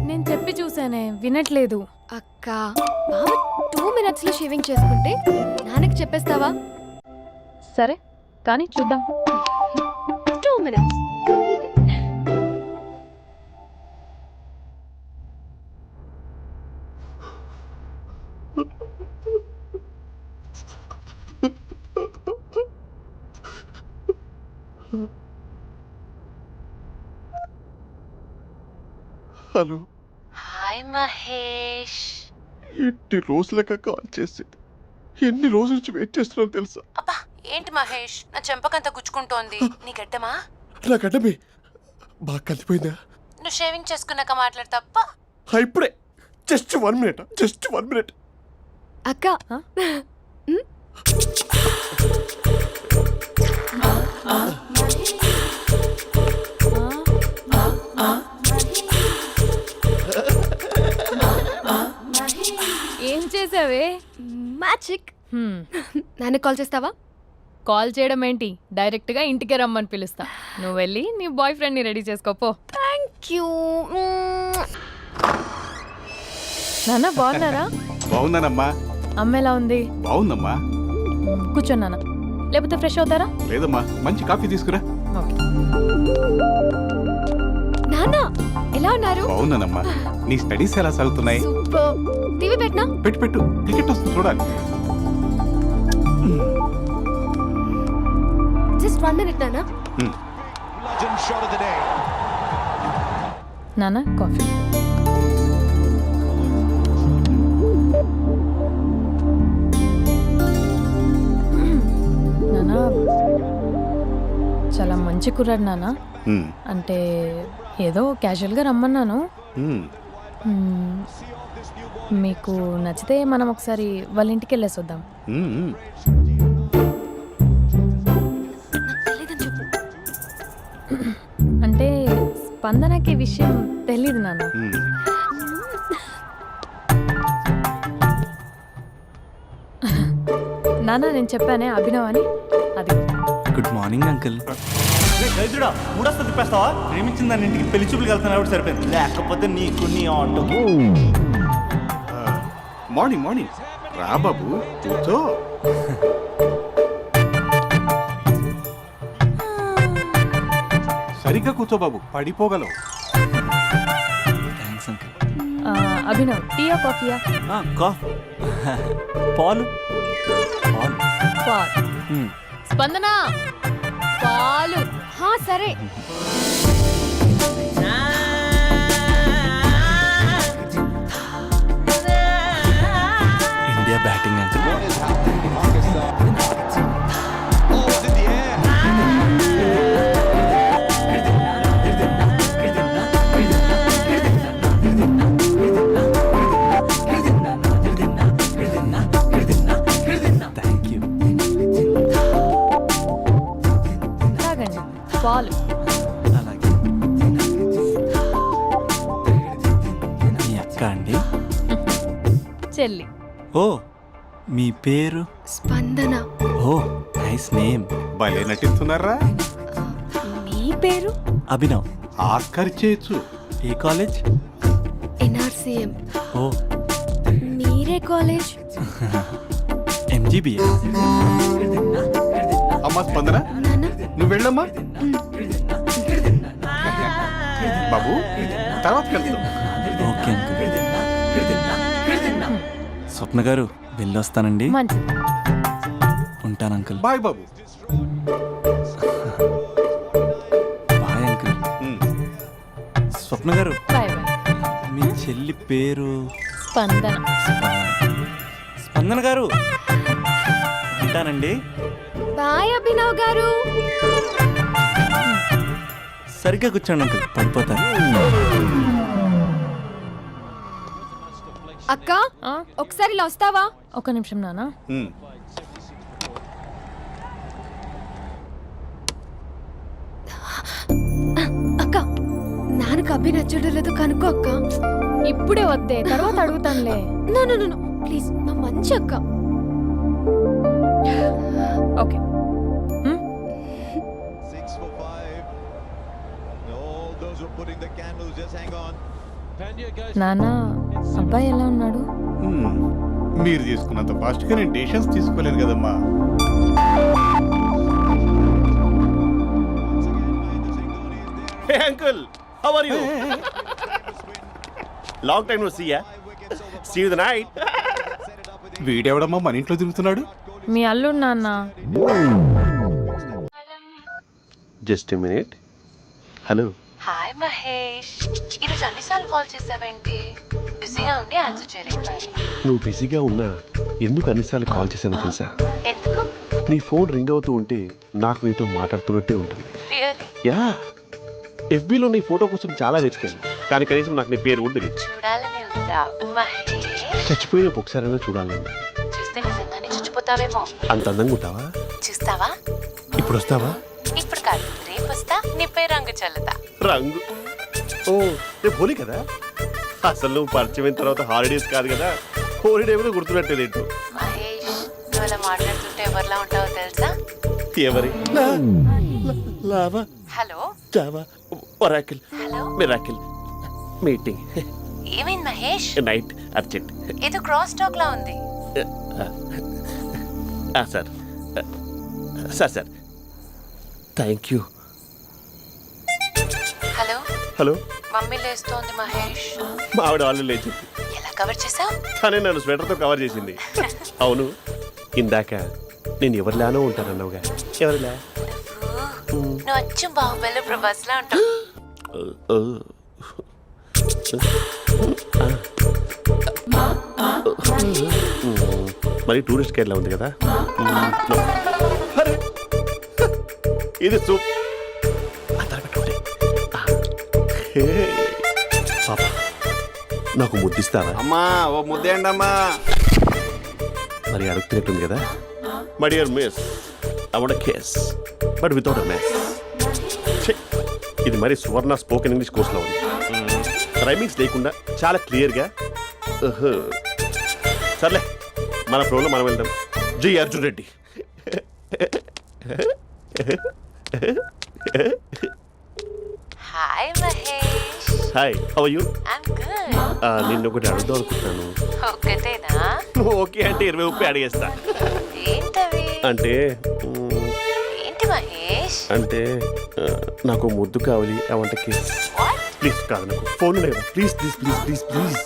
నేను చెప్పి చూసానే, వినట్లేదు. అక్క, బావ 2 minutes లో షేవింగ్ చేసుకుంటే నాన్నకి చెప్పేస్తావా? సరే కానీ చూద్దాం. 2 minutes. Hello, hi Mahesh. ఎన్ని రోజులక కాల్ చేసింది, ఎన్ని రోజుల నుంచి వెయిట్ చేస్తున్నావు తెలుసా? అబ్బా ఏంటి మహేష్, నా చెంపకంత గుచ్చుకుంటోంది. నీ గడ్డమా? నా గడ్డమే బాగా కలిపోయిందా? నువ్వు షేవింగ్ చేసుకున్నాక మాట్లాడు తప్ప. ఇప్పుడే జస్ట్ 1 minute. అక్క, ఏం చేసావే? మ్యాజిక్. నాన్నకి కాల్ చేస్తావా? కాల్ చేయడం ఏంటి, డైరెక్ట్ గా ఇంటికే రమ్మని పిలుస్తా. నువ్వు వెళ్ళి నీ బాయ్ ఫ్రెండ్ ని రెడీ చేసుకోపో. Thank you. నాన్న బాగున్నారా? బాగున్నానమ్మా. అమ్మ ఎలా ఉంది? బాగుందమ్మా. కూర్చోన్నానా, లేకపోతే ఫ్రెష్ అవుతారా? లేదమ్మా, మంచి కాఫీ తీసుకురా. ఓకే. నాన్న ఎలా ఉన్నారు? బాగున్నానమ్మా. నీ స్టడీస్ ఎలా సాగుతున్నాయి? సూపర్. టీవీ పెట్టనా? పెట్టు, క్రికెట్ వస్తుంది చూడాలి. జస్ట్ 1 minute నాన్న. నాన్న కాఫీ. నాన్న చాలా మంచి కుర్రాడు నాన్న. అంటే ఏదో క్యాజువల్గా రమ్మన్నాను. మీకు నచ్చితే మనం ఒకసారి వాళ్ళ ఇంటికి వెళ్ళేసి వద్దాం. నాకు తెలీదని చెప్పు. స్పందనకి ఈ విషయం తెలీదు నాన్న. నాన్న నేను చెప్పానే అభినవ్ అని, అది. Good morning uncle. గైజుడా మూడొస్తా తిప్పేస్తావా? ప్రేమించిన దాని ఇంటికి పెళ్లి చూపులు వెళ్తున్నా సరిపోయింది, లేకపోతే నీకు నీ ఆటో. మార్నింగ్ మార్నింగ్ రా బాబు కూర్చో. సరిగ్గా కూర్చో బాబు, పడిపోగలవు. Thanks uncle. అభినవ్ టీయా కాఫీయా? పాలు పాలు. పాలు. స్పందన పాలు. సరే. India batting uncle. Thank you. తాగండి పాలు. అలాగే. మీ అక్క అండి? చెల్లి. ఓ మీ పేరు? స్పందన. ఓ నైస్ నేమ్. భలే నటిస్తున్నారా? నీ పేరు? అభినవ్. ఆస్కర్ చేయొచ్చు. ఏ కాలేజ్? NRCM. ఓ మీరే కాలేజ్? MGBA. అమ్మా స్పందన నాన్న. నువ్వు వెళ్ళమ్మా. బాబు తర్వాత కలుద్దాం. Okay uncle. స్వప్న గారు వెళ్ళొస్తానండి. మంచిది. ఉంటాను అంకుల్. బాయ్ బాబు. Bye uncle. స్వప్న గారు బాయ్ బాయ్. మీ చెల్లి పేరు? స్పందన. స్పందన గారు ఉంటానండి. బాయ్ అభినవ్ గారు. సరిగ్గా కూర్చోండి అంకుల్, పడిపోతారు. అక్క ఒకసారి ఇలా వస్తావా? ఒక నిమిషం నాన్న. అక్క నాన్నకు అభి నచ్చడం లేదో కనుక్కో అక్క. ఇప్పుడే వద్దే, తర్వాత అడుగుతానులే. నో ప్లీజ్, నా మంచి అక్క. ఓకే. నాన్న అబ్బాయి ఎలా ఉన్నాడు? మీరు తీసుకున్నంత ఫాస్ట్గా నేను డెసిషన్స్ తీసుకోలేను కదమ్మా. Hey uncle, how are you? Long time no see, yeah? See you the night. వీడెవడమ్మా మన ఇంట్లో తిరుగుతున్నాడు? మీ అల్లుడు నాన్న. Just a minute. Hello. Hi Mahesh, ఈరోజు అన్నిసార్లు కాల్ చేసావేంటి? బిజీగా ఉండి ఆన్సర్ చేయలేకపోయాను. నువ్వు బిజీగా ఉన్నా ఎందుకు అన్నిసార్లు కాల్ చేశానో తెలుసా? ఎందుకు? నీ ఫోన్ రింగ్ అవుతూ ఉంటే నాకు నీతో మాట్లాడుతున్నట్టే ఉంటుంది. రియల్లీ? యా, FBలో నీ ఫోటో కోసం చాలా వెతికాను, కానీ కనీసం నాకు నీ పేరు కూడా తెలియదు. చూడాలని ఉందా మహేష్? చచ్చిపోయిన ఒకసారైనా చూడాలని. చూస్తే నిజంగానే చచ్చిపోతావేమో. అంత అందంగా ఉంటావా? చూస్తావా? ఇప్పుడు వస్తావా? ఇప్పుడు కాదు, రేపు వస్తా, నీపై రంగు చల్లుతా. రంగు? ఓ రేపు హోలీ కదా. అసలు నువ్వు పరిచయం అయిన తర్వాత హాలిడేస్ కాదు కదా, హోలిడే కూడా గుర్తుపెట్టేది ఏంటో. మహేష్, నువ్వు అలా మాట్లాడుతుంటే ఎవరిలా ఉంటావో తెలుసా? ఎవరి? Lava, hello Java, Oracle, hello, miracle, meeting, ఏమైంది మహేష్? Night, urgent. ఏదో క్రాస్ టాక్ లా ఉంది. Sir sir sir thank you. Hello hello, mummy లేస్తోంది మహేష్. మా ఆవిడ వాళ్ళు లేచి ఎలా కవర్ చేసావు? తనే నన్ను స్వెటర్తో కవర్ చేసింది. అవును, ఇందాక నేను ఎవరిలానో ఉంటానన్నావుగా, ఎవరిలా? నువ్వు అచ్చం బాహుబలి ప్రభాస్ లా ఉంటావు. మరి టూరిస్ట్ కేరళ ఉంది కదా. అరే, ఇది సూప్. పాపా, నాకు ముద్దిస్తావా? అమ్మా ఓ ముద్దేయండి అమ్మా. మరి అడుగుతున్నట్టుంది కదా. My dear miss, I want kiss but without a miss. ఇది మరి సువర్ణ స్పోకెన్ ఇంగ్లీష్ కోర్సులో ఉంది. రైమింగ్స్ లేకుండా చాలా క్లియర్గా. సర్లే, మన ఫ్లోలో మనం వెళ్దాం. జై Arjun Reddy. Hi Mahesh. Hi, how are you? I'm good. నిన్ను ఒకటి అడుగుదాం అనుకుంటున్నాను. ఒక్కటేనా? నువ్వు ఓకే అంటే 20 అడిగేస్తా. ఏంటవి? అంటే ఏంటి మహేష్? అంటే నాకు ముద్దు కావాలి. అవంటకి What? ప్లీజ్ కాదు, నాకు ఫోన్ లేదా? Please please please please please.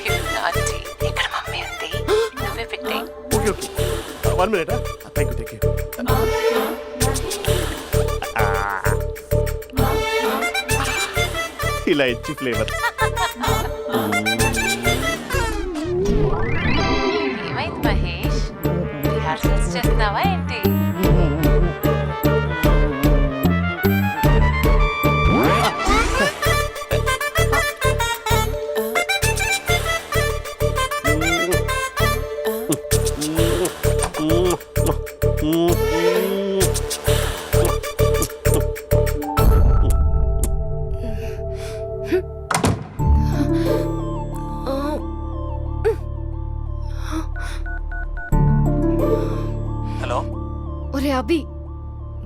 You naughty. ఇక్కడ మమ్మీ ఉంది, నువ్వే పెట్టే. Okay okay, 1 minute. Thank you thank you. ఇలా ఇచ్చి ఫ్లేవర్. ఏమైంది మహేష్? రిహార్సల్స్ చేస్తున్నావా ఏంటి? హలో. ఒరే అభి,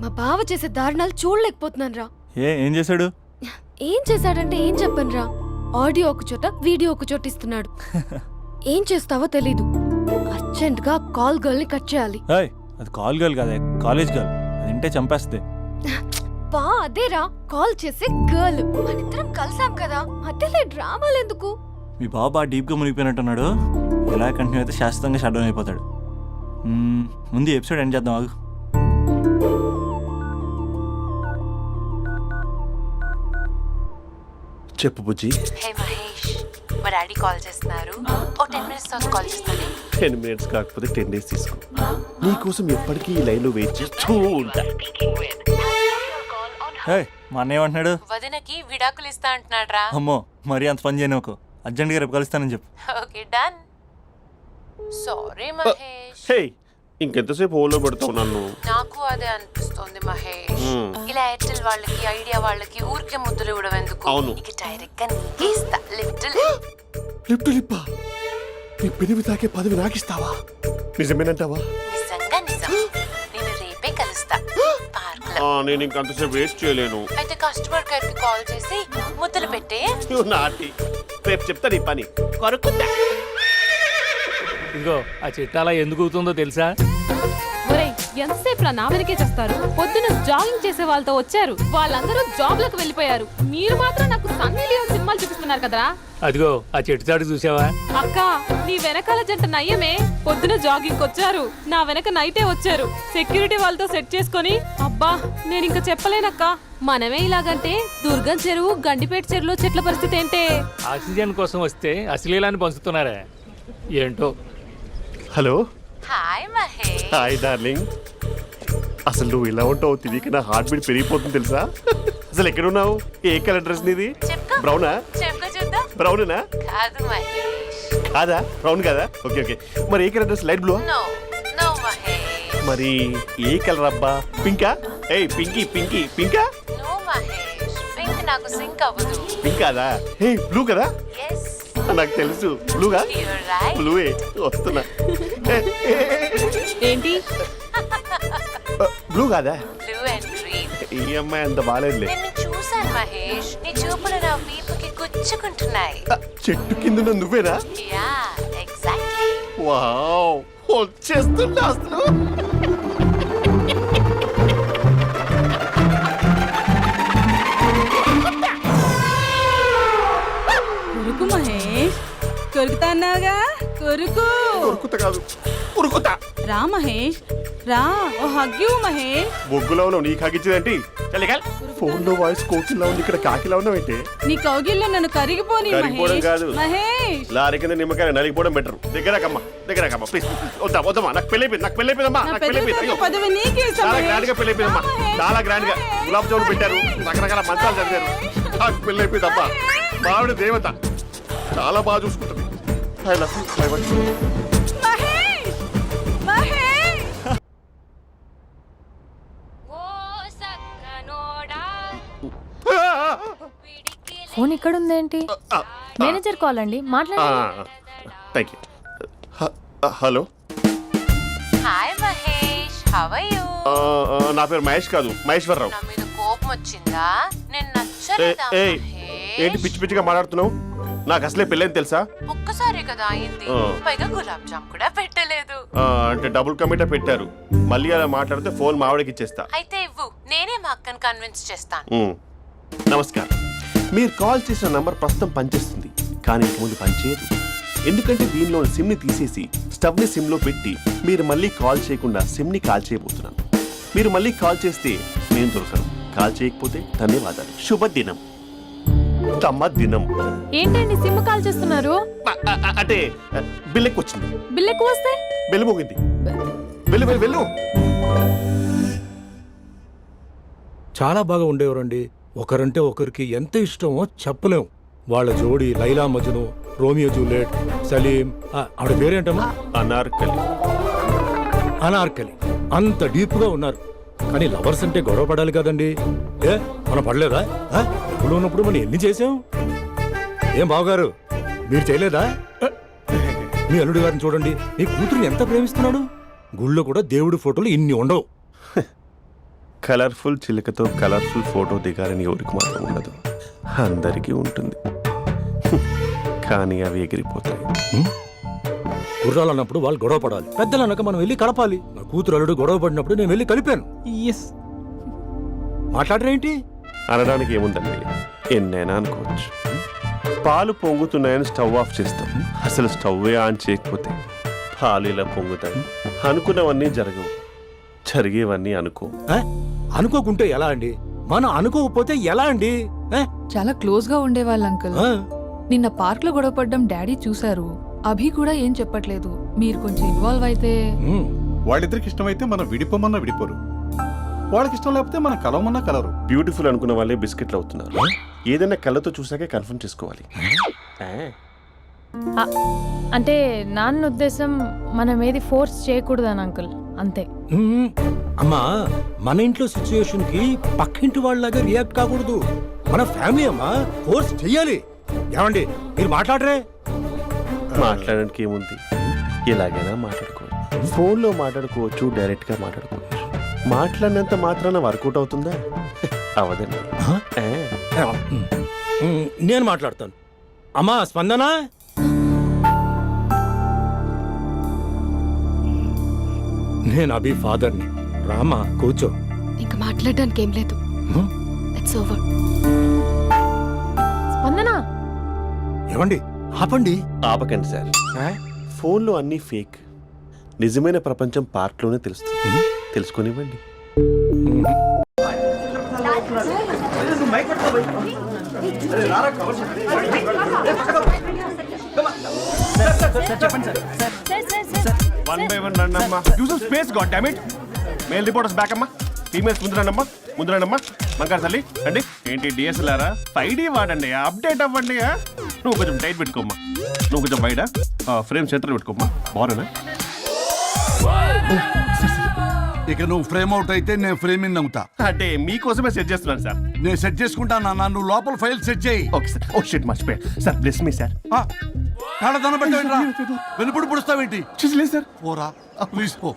మా బావ చేసే దారుణాలు చూడలేకపోతున్నాను రా. ఏం చేశాడు? ఏం చేశాడంటే ఏం చెప్పను రా. ఆడియో ఒక చోట, వీడియో ఒక చోట ఇస్తున్నాడు. ఏం చేస్తావో తెలీదు. అర్జెంట్ గా కాల్ గర్ల్ ని కట్ చేయాలి. ఏయ్, అది కాల్ గర్ల్ కాదే, కాలేజ్ గర్ల్. అది వింటే చంపేస్తుంది. బా అదేరా, కాల్ చేసే గర్ల్. మనిద్దరం కలిసాం కదా, మధ్యలో డ్రామాలు ఎందుకు? మీ బాబా డీప్గా మునిగిపోయినట్టున్నాడు. ఇలా కంటిన్యూ అయితే శాశ్వతంగా షట్ డౌన్ అయిపోతాడు. ముందు ఎపిసోడ్ ఎండ్ చేద్దాం, ఆగు. చెప్పు బుజ్జి. హే మహేష్, మా డాడీ కాల్ చేస్తున్నారు. ఓ 10 minutes తర్వాత కాల్ చేస్తాను. 10 minutes కాకపోతే 10 days తీసుకో. నీకోసం ఎప్పటికీ ఈ లైన్లో వెయిట్ చేస్తూ ఉంటా. మా అన్నయ్య ఏమంటున్నాడు? వదినకి విడాకులు ఇస్తా అంటున్నాడు రా. అమ్మో, మరీ అంత పని చేయను. ఒక అర్జెంట్గా రేపు కలుస్తానని చెప్పు. Okay done. సారీ మహేష్. హే, ఇంకెంతసేపు హోల్లో పెడతావు నన్ను? నాకు అదే అనిపిస్తుంది మహేష్. ఇలా ఎయిర్టెల్ వాళ్ళకి, ఐడియా వాళ్ళకి ఊరికే ముద్దులు ఇవ్వడం ఎందుకు? అవును. ఇక డైరెక్ట్ గా నీకే ఇస్తా. లిఫ్ట్ లిప్పు లిప్పా, నీ పెనివి తాకే పదవి నాకిస్తావా? నిజమేనంటావా? నిజంగా నిజం. నేను రేపే కలుస్తా పార్క్ లో. నేను ఇంకంతసేపు వేస్ట్ చేయలేను. అయితే కస్టమర్ కేర్ కి కాల్ చేసి ముద్దులు పెట్టే. నాటి రేపు చెప్తా నీ పని. కొరుకుందా? ఇదిగో ఆ చెట్టు అలా ఎందుకు అవుతుందో తెలుసా? ఒరేయ్, ఎంతసేపు నా వెనకే చేస్తారు? పొద్దున జాగింగ్ చేసే వాళ్ళతో వచ్చారు, వాళ్ళందరూ జాబ్లకు వెళ్ళిపోయారు. మీరు మాత్రం నాకు సన్నీ లియోన్ సినిమాలు చూపిస్తున్నారు కదరా. అదిగో ఆ చెట్టు చాటు చూసావా? అక్క, నీ వెనకాల జంట నయ్యమే. పొద్దున జాగింగ్ వచ్చారు, నా వెనక నైటే వచ్చారు. సెక్యూరిటీ వాళ్ళతో సెట్ చేసుకొని, అబ్బా నేను ఇంకా చెప్పలేనక్క. మనమే ఇలాగంటే దుర్గం చెరువు, గండిపేట చెరువులో చెట్ల పరిస్థితి ఏంటే? ఆక్సిజన్ కోసం వస్తే అశ్లీలాన్ని పంచుతున్నారా ఏంటో. Hello. Hi Mahesh. Hi darling. అసలు నువ్వు ఇలా ఉంటావు తెలియక నా హార్ట్ బీట్ పెరిగిపోతుంది తెలుసా? అసలు ఎక్కడున్నావు? ఏ కలర్ డ్రెస్ నీది? బ్రౌనా? చెప్పు చూద్దాం. బ్రౌనేనా? కాదు మహేష్. కాదా? బ్రౌన్ కదా? Okay okay. మరి ఏ colour dress? Light blue? No no Mahesh. మరి ఏ కలర్ అబ్బా? పింకా? ఏయ్ పింకీ పింకీ పింకా? నో మహేష్, పింక్ నాకు సింక్ అవ్వదు. పింక్ కాదా? ఏ బ్లూ కదా? yes నాకు తెలుసు. బ్లూగా? you're right. బ్లూవే వస్తున్నా. ఏంటి? బ్లూ కాదా? blue and green. ఈ అమ్మాయి అంత బాగాలేదులే. నిన్ను చూశాను మహేష్, నీ చూపులు నా వీపుకి గుచ్చుకుంటున్నాయి. చెట్టు కింద నువ్వేనా? Yeah exactly. వావ్, వచ్చేస్తున్నా అసలు. కొరుకు మహేష్, కొరుకుతా అన్నావుగా, కొరుకు. ఉరుకుత కాదు, ఉరుకుతా. రా మహేష్, రా. ఓ హగ్గు మహేష్. బొగ్గులో ఉన్నావు, నీకు హగిచ్చేదేంటి? ఫోన్ లో వాయిస్ కోకిలా ఉంది, ఇక్కడ కాకిలా ఉన్నావేంటి? నీ కౌగిల్లో నన్ను కరిగిపోని కరిగిపోవడం కాదు, మహేష్. లారీ కింద నిమ్మకాయ నలిగిపోవడం బెటర్. దగ్గరకమ్మా ప్లీజ్. వద్దమ్మా, నాకు పెళ్ళైపోయిందమ్మా. నాకు పెళ్ళైపోయింది. అయ్యో, పదవి నీకే ఇస్తా చాలా మహేష్. గ్రాండ్ గా పెళ్ళైపోయిందమ్మా. చాలా గ్రాండ్ గా గులాబ్ జామున్ పెట్టారు, రకరకాల మంచాలు చదివారు. నాకు పెళ్ళైపోయిందమ్మా. మావిడ దేవత, చాలా బాగా చూసుకుంటుంది. I love you. I want you. Mahesh, Mahesh. ఆ! ఫోన్ ఇక్కడ ఉందేంటి? మేనేజర్ కాల్ అండి, మాట్లాడండి. Thank you. Hello, hi Mahesh, how are you? నా పేరు మహేష్ కాదు, మహేశ్వరరావు. నా మీద కోపం వచ్చిందా? నేను నచ్చలేదా ఏయ్, ఏంటి మహేష్? పిచ్చి పిచ్చిగా మాట్లాడుతున్నావు? నాకు అసలే పెళ్ళని తెలుసా? ఒక్కసారి కదా అయింది, పైగా గులాబ్ జామ్ కూడా పెట్టలేదు. అంటే డబుల్ కమిటా పెట్టారు. మళ్ళీ అలా మాట్లాడితే ఫోన్ మావిడకి ఇచ్చేస్తా. అయితే ఇవ్వు, నేనే మా అక్కని కన్విన్స్ చేస్తాను. నమస్కారం. మీరు కాల్ చేసిన నంబర్ ప్రస్తుతం పనిచేస్తుంది, కానీ ఇంక ముందు పనిచేయదు. ఎందుకంటే దీనిలో సిమ్ని తీసేసి స్టవ్ని సిమ్లో పెట్టి మీరు మళ్ళీ కాల్ చేయకుండా సిమ్ని కాల్ చేయబోతున్నాను. మీరు మళ్ళీ కాల్ చేస్తే నేను దొరకను, కాల్ చేయకపోతే ధన్యవాదాలు. శుభదినం. తమ దినం. ఏంటండి సిమ్ కాల్ చేస్తున్నారు? అంటే బిల్ ఎక్కువ వచ్చింది. బిల్ ఎక్కువ వస్తే బెల్లు మోగింది. వెళ్ళు వెళ్ళు వెళ్ళు. చాలా బాగా ఉండేవారండి. ఒకరంటే ఒకరికి ఎంత ఇష్టమో చెప్పలేం. వాళ్ళ జోడి లైలా మజ్ను, రోమియో జూలియట్, సలీం, ఆవిడ పేరేంటమ్మా? అనార్కలి. అనార్కలి. అంత డీప్ గా ఉన్నారు. కానీ లవర్స్ అంటే గొడవ పడాలి కదండి. ఏ మనం పడలేదా? ఎప్పుడు ఉన్నప్పుడు మనం ఎన్ని చేసాం? ఏం బావగారు, మీరు చేయలేదా? మీ అల్లుడి గారిని చూడండి, మీ కూతురుని ఎంత ప్రేమిస్తున్నాడు. గుళ్ళో కూడా దేవుడి ఫోటోలు ఇన్ని ఉండవు. కలర్ఫుల్ చిలుకతో కలర్ఫుల్ ఫోటో దిగాలని ఎవరికి మాత్రం ఉండదు, అందరికీ ఉంటుంది. కానీ అవి ఎగిరిపోతాయి. గుర్రాలు అన్నప్పుడు వాళ్ళు గొడవ పడాలి, పెద్దలు అన్నాక మనం వెళ్ళి కలపాలి. నా కూతురు అల్లుడు గొడవ పడినప్పుడు నేను వెళ్ళి కలిపాను. మాట్లాడరేంటి? అనడానికి ఏముందండి, ఎన్నైనా అనుకోవచ్చు. పాలు పొంగుతున్నాయని స్టవ్ ఆఫ్ చేస్తాం, అసలు స్టవ్వే ఆన్ చేయకపోతే పాలు ఇలా పొంగుతాయి. అనుకున్నవన్నీ జరగవు, జరిగేవన్నీ అనుకో. అనుకోకుంటే ఎలా అండి? మనం అనుకోకపోతే ఎలా అండి? చాలా క్లోజ్ గా ఉండేవాళ్ళు అంకుల్. నిన్న పార్క్ లో గొడవ పడ్డం డాడీ చూశారు. అభి కూడా ఏం చెప్పట్లేదు. మీరు కొంచెం ఇన్వాల్వ్ అయితే. వాళ్ళిద్దరికి ఇష్టమైతే మనం విడిపోమన్నా విడిపోరు, వాళ్ళకి ఇష్టం లేకపోతే మనం కలవమన్నా కలరు. బ్యూటిఫుల్ అనుకున్న వాళ్ళే బిస్కెట్లు అవుతున్నారు. ఏదైనా కళ్ళతో చూసాకే కన్ఫర్మ్ చేసుకోవాలి. అంటే నాన్న ఉద్దేశం మనం ఏది ఫోర్స్ చేయకూడదని అంకుల్, అంతే. అమ్మా, మన ఇంట్లో సిచ్యుయేషన్ కి పక్కింటి వాళ్ళలాగా రియాక్ట్ కాకూడదు. మన ఫ్యామిలీ అమ్మా, ఫోర్స్ చెయ్యాలి. ఏమండి మీరు మాట్లాడరే? మాట్లాడడానికి ఏముంది, ఎలాగైనా మాట్లాడుకోవచ్చు. ఫోన్లో మాట్లాడుకోవచ్చు, డైరెక్ట్గా మాట్లాడుకోవచ్చు. మాట్లాడినంత మాత్రాన వర్కౌట్ అవుతుందా? అవదండి. నేను మాట్లాడతాను. అమ్మా స్పందన, నేను అభి ఫాదర్ని. రామా కూర్చో. ఇంకా మాట్లాడడానికి ఏం లేదు. It's over. స్పందన, ఏమండి ఆపండి. ఆపకండి సార్. ఫోన్లో అన్నీ ఫేక్, నిజమైన ప్రపంచం పార్ట్లోనే తెలుస్తుంది. తెలుసుకొనివ్వండి. వన్ బై వన్ రండి అమ్మా. యూసఫ్ స్పేస్ god damn it. Male reporters back అమ్మా, ఫీమేల్స్ ముందు రండి అమ్మా, ముందు రండి అమ్మా. బంగారు తల్లి రండి. ఏంటి డిఎస్ఎల్ఆరా? 5D వాడండి, అప్డేట్ అవ్వండి. నువ్వు కొంచెం టైట్ పెట్టుకోమ్మా, నువ్వు కొంచెం వైడా ఫ్రేమ్ సెంటర్ పెట్టుకోమ్మా. బాగున్నా? ఇక నువ్వు ఫ్రేమ్ అవుట్ అయితే నేను ఫ్రేమ్ ఇన్ అవుతా. అంటే మీకోసమే సెట్ చేస్తున్నాను సార్. నేను సెట్ చేసుకుంటాను నాన్న, నువ్వు లోపల ఫైల్ సెట్ చేయి. Okay sir. ఓ షిట్, మర్చిపోయా సార్. Bless me sir. కాళ్ళ పెట్టేంట్రా, వెనుపుడు పుడుస్తావేంటి? చూసలేదు సార్. పోరా ప్లీజ్ పో.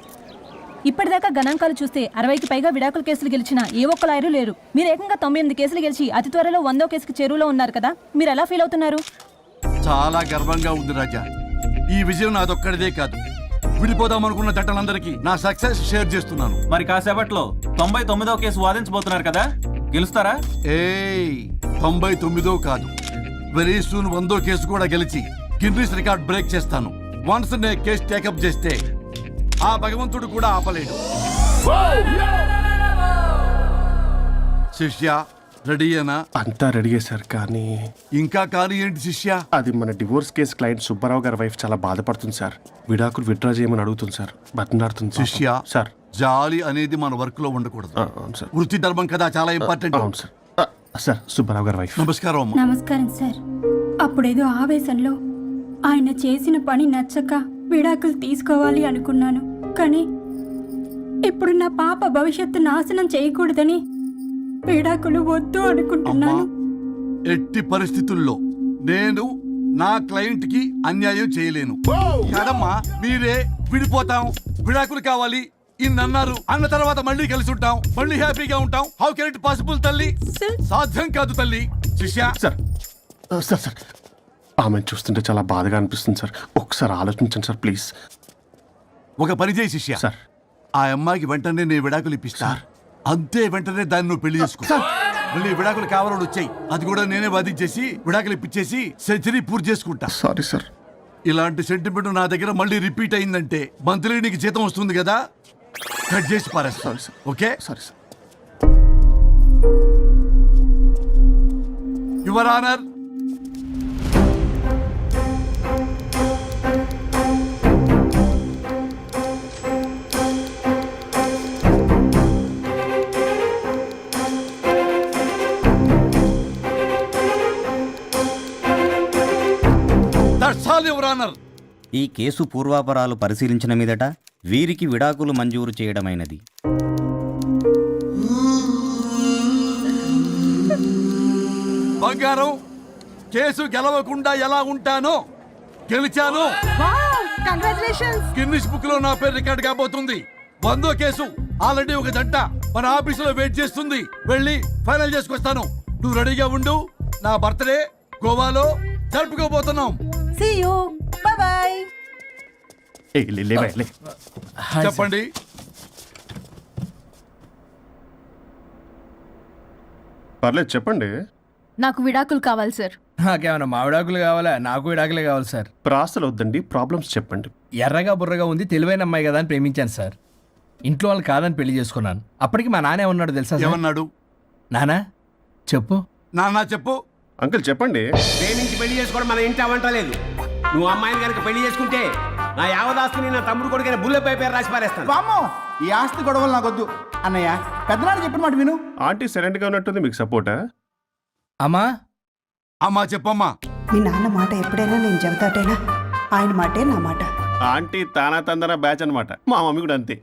ఇప్పటిదాకా గణాంకాలు చూస్తే 60కి పైగా విడాకుల కేసులు గెలిచిన ఏ ఒక్క లాయరు లేరు. మీరు ఏకంగా 98 కేసులు గెలిచి అతి త్వరలో 100వ కేసుకి చెరువులో ఉన్నారు కదా, మీరు ఎలా ఫీల్ అవుతున్నారు? చాలా గర్వంగా ఉంది రాజా. ఈ విజయం నాదొక్కడిదే కాదు, విడిపోదాం అనుకున్న జంటలందరికీ నా సక్సెస్ షేర్ చేస్తున్నాను. మరి కాసేపట్లో 99వ కేసు వాదించబోతున్నారు కదా, గెలుస్తారా? 99 కాదు, వెరీ సూన్ 100వ కేసు కూడా గెలిచి గిన్నిస్ రికార్డ్ బ్రేక్ చేస్తాను. వన్స్ నే కేసు టేకప్ చేస్తే ఆ భగవంతుడు కూడా ఆపలేడు. శిష్య రెడీయేనా? అంతా రెడీయే సార్, కానీ ఇంకా కానీ ఏంటి శిష్య? అది మన డివోర్స్ కేసు క్లయింట్ సుబ్బారావు గారి వైఫ్ చాలా బాధపడుతుంది సార్. విడాకులు విత్డ్రా చేయమని అడుగుతుంది సార్, బతినాడుతుంది. శిష్య సార్, జాలి అనేది మన వర్క్ లో ఉండకూడదు. అవును సార్. వృత్తి ధర్మం కదా, చాలా ఇంపార్టెంట్. అవును సార్. సార్, సుబ్బారావు గారి వైఫ్. నమస్కారం అమ్మా. నమస్కారం సార్. అప్పుడేదో ఆవేశంలో ఆయన చేసిన పని నచ్చక విడాకులు తీసుకోవాలి అనుకున్నాను. కానీ ఇప్పుడు నా పాప భవిష్యత్తు నాశనం చేయకూడదని విడాకులు వద్దు అనుకుంటున్నాను. ఎట్టి పరిస్థితుల్లో నేను నా క్లయింట్ కి అన్యాయం చేయలేను. కాదమ్మా, మీరే విడిపోతాం, విడాకులు కావాలి ఇన్నన్నారు అన్న తర్వాత మళ్ళీ కలిసి ఉంటాం, మళ్ళీ హ్యాపీగా ఉంటాం. హౌ కెన్ ఇట్ పాసిబుల్ తల్లి? సాధ్యం కాదు తల్లి. శిష్య సార్ సార్ సార్ ఆమెను చూస్తుంటే చాలా బాధగా అనిపిస్తుంది సార్. ఒకసారి ఆలోచించండి సార్ ప్లీజ్. ఒక పని చేయి శిష్య, సార్ ఆ అమ్మాయికి వెంటనే నేను విడాకులు ఇప్పిస్తా. అంతే, వెంటనే దాన్ని నువ్వు పెళ్లి చేసుకో. మళ్ళీ విడాకులు కావాలని వచ్చాయి, అది కూడా నేనే వాదించేసి విడాకులు ఇప్పించేసి సెంచరీ పూర్తి చేసుకుంటా. Sorry sir. ఇలాంటి సెంటిమెంట్ నా దగ్గర మళ్ళీ రిపీట్ అయిందంటే మంత్లీ నీకు జీతం వస్తుంది కదా, కట్ చేసి పారేస్తా. Sorry sir. Okay, sorry sir. Your honour, that's all your honour. ఈ కేసు పూర్వాపరాలు పరిశీలించిన మీదట వీరికి విడాకులు మంజూరు చేయడమైనది. బంగారం, కేసు గెలవకుండా ఎలా ఉంటానో గెలిచాను. గిన్నిస్ బుక్ లో నా పేరు రికార్డ్ కాబోతుంది. 100వ కేసు ఆల్రెడీ ఒక జంట మన ఆఫీసులో వెయిట్ చేస్తుంది. వెళ్ళి ఫైనల్ చేసుకొస్తాను. నువ్వు రెడీగా ఉండు. నా బర్త్డే గోవాలో జరుపుకోబోతున్నాం. చెప్పండి. పర్లేదు చెప్పండి. నాకు విడాకులు కావాలి సార్. నాకేమన్నా మా విడాకులు కావాలా? నాకు విడాకులే కావాలి సార్. ప్రాసలు వద్దండి, ప్రాబ్లమ్స్ చెప్పండి. ఎర్రగా బుర్రగా ఉంది, తెలివైన అమ్మాయి కదా అని ప్రేమించాను సార్. ఇంట్లో వాళ్ళు కాదని పెళ్లి చేసుకున్నాను. అప్పటికి మా నాన్న ఏమన్నాడు తెలుసా సార్? ఏమన్నాడు? నానా చెప్పు. నాన్న చెప్పు. అంకుల్ చెప్పండి. ప్రేమించి పెళ్లి చేసుకోవడం మన ఇంటి అవంటలేదు. నువ్వు అమ్మాయిని కనుక పెళ్లి చేసుకుంటే నా యావదాస్తిని నా తమ్ముడు కొడుకైన బుల్లెపై పేరు రాసి పారేస్తాను. ఈ ఆస్తి గొడవలు నాకొద్దు అన్నయ్య. పెద్దనాడు చెప్పిన మాట విను. ఆంటీ సైలెంట్ గా ఉన్నట్టుంది, మీకు సపోర్టా? అమ్మా అమ్మా చెప్పమ్మా. మీ నాన్న మాట ఎప్పుడైనా నేను చెబుతాటేనా? ఆయన మాటే నా మాట. ఆంటీ తానా తందన బ్యాచ్ అన్నమాట. మా మమ్మీ కూడా అంతే.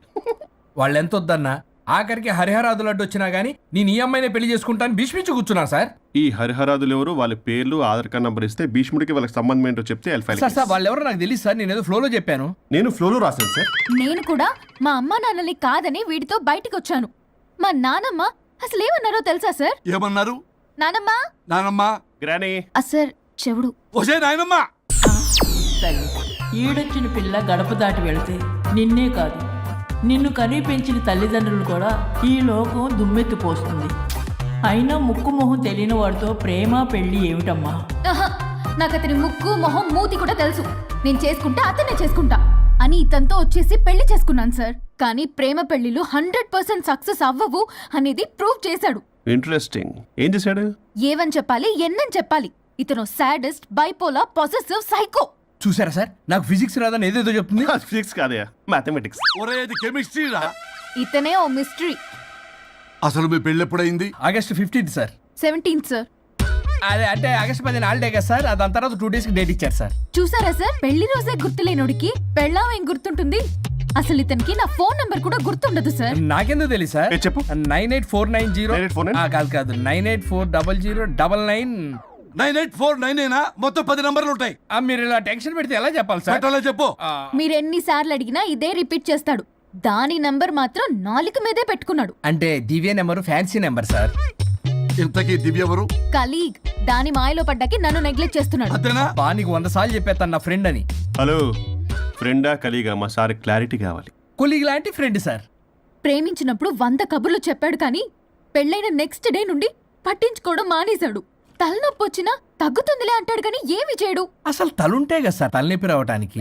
వాళ్ళు ఎంత వద్దన్నా ఆఖరికి హరిహరాదులు అడ్డు వచ్చినా గానీ నేను ఈ అమ్మాయినే పెళ్లి చేసుకుంటాను భీష్మించి కూర్చున్నా సార్. ఈ హరిహరాదులు ఎవరు, వాళ్ళ పేర్లు ఆధార్ కార్డ్ నంబర్ ఇస్తే భీష్ముడికి వాళ్ళకి సంబంధం ఏంటో చెప్తే సార్ సార్ వాళ్ళు ఎవరో నాకు తెలియదు సార్. నేను ఏదో ఫ్లోలో చెప్పాను. నేను ఫ్లోలో రాశాను సార్. నేను కూడా మా అమ్మా నాన్నని కాదని వీడితో బయటికి వచ్చాను. మా నానమ్మ అసలు ఏమన్నారో తెలుసా సార్? ఏమన్నారు? నానమ్మ నానమ్మా. గ్రానీ. సార్ చెవుడు. ఒసే నాయనమ్మా. ఈడొచ్చిన పిల్ల గడప దాటి వెళితే నిన్నే కాదు, నిన్ను కనీ పెంచిన తల్లిదండ్రులు కూడా ఈ లోకం దుమ్మెత్తిపోస్తుంది. అయినా ముక్కు మొహం తెలియని వాడితో ప్రేమ పెళ్లి ఏమిటమ్మా? నాకు అతని ముక్కు మొహం మూతి కూడా తెలుసు. నేను చేసుకుంటా అతనే చేసుకుంటా అని ఇతనితో వచ్చేసి పెళ్లి చేసుకున్నాను సార్. కానీ ప్రేమ పెళ్లిలు 100% సక్సెస్ అవ్వవు అనేది ప్రూవ్ చేశాడు. ఇంట్రెస్టింగ్. ఏం చేశాడు? ఏవని చెప్పాలి, ఎన్నని చెప్పాలి. ఇతను సాడెస్ట్, బైపోలా, పొసెసివ్, సైకో. చూసారా సార్, నాకు ఫిజిక్స్ రాదని ఏదేదో చెప్తుంది. ఫిజిక్స్ కాదయా, మ్యాథమెటిక్స్. ఒరే ఇది కెమిస్ట్రీ రా. ఇతనే ఓ మిస్టరీ. అసలు మీ పెళ్ళి ఎప్పుడైంది? August 15th sir. 17th sir. అదే అంటే ఆగస్ట్ 10 హాలిడే కదా సార్. దాని తర్వాత 2 days కి డేట్ ఇచ్చారు సార్. చూసారా సార్, పెళ్లి రోజే గుర్తులేనోడికి పెళ్ళాం ఏం గుర్తుంటుంది? అసలు ఇతనికి నా ఫోన్ నంబర్ కూడా గుర్తుండదు సార్. నాకెందుకు తెలియదు సార్? చెప్పు. 98490 కాదు 9840099. 98499 మొత్తం 10 నంబర్లు ఉంటాయి. మీరు ఇలా టెన్షన్ పెడితే ఎలా చెప్పాలి సార్? పెట్టాలో చెప్పు. మీరు ఎన్నిసార్లు అడిగినా ఇదే రిపీట్ చేస్తాడు. దాని నంబర్ మాత్రం నాలుక మీదే పెట్టుకున్నాడు. అంటే దివ్య నెంబర్ ఫ్యాన్సీ నెంబర్ సార్. ఇంతకీ దివ్య ఎవరు? కలీగ్. దాని మాయలో పడ్డాకి నన్ను నెగ్లెక్ట్ చేస్తున్నాడు. అంతేనా? నీకు 100 సార్లు చెప్పేస్తాను నా ఫ్రెండ్ అని. హలో, ఫ్రెండా కలీగా? మా సార్ క్లారిటీ కావాలి. కొలీగ్ లాంటి ఫ్రెండ్ సార్. ప్రేమించినప్పుడు 100 కబుర్లు చెప్పాడు కానీ పెళ్ళైన నెక్స్ట్ డే నుండి పట్టించుకోవడం మానేశాడు. తలనొప్పి వచ్చినా తగ్గుతుందిలే అంటాడు కానీ ఏమి చేయడు. అసలు తలుంటే కదా సార్ తలనొప్పి రావటానికి.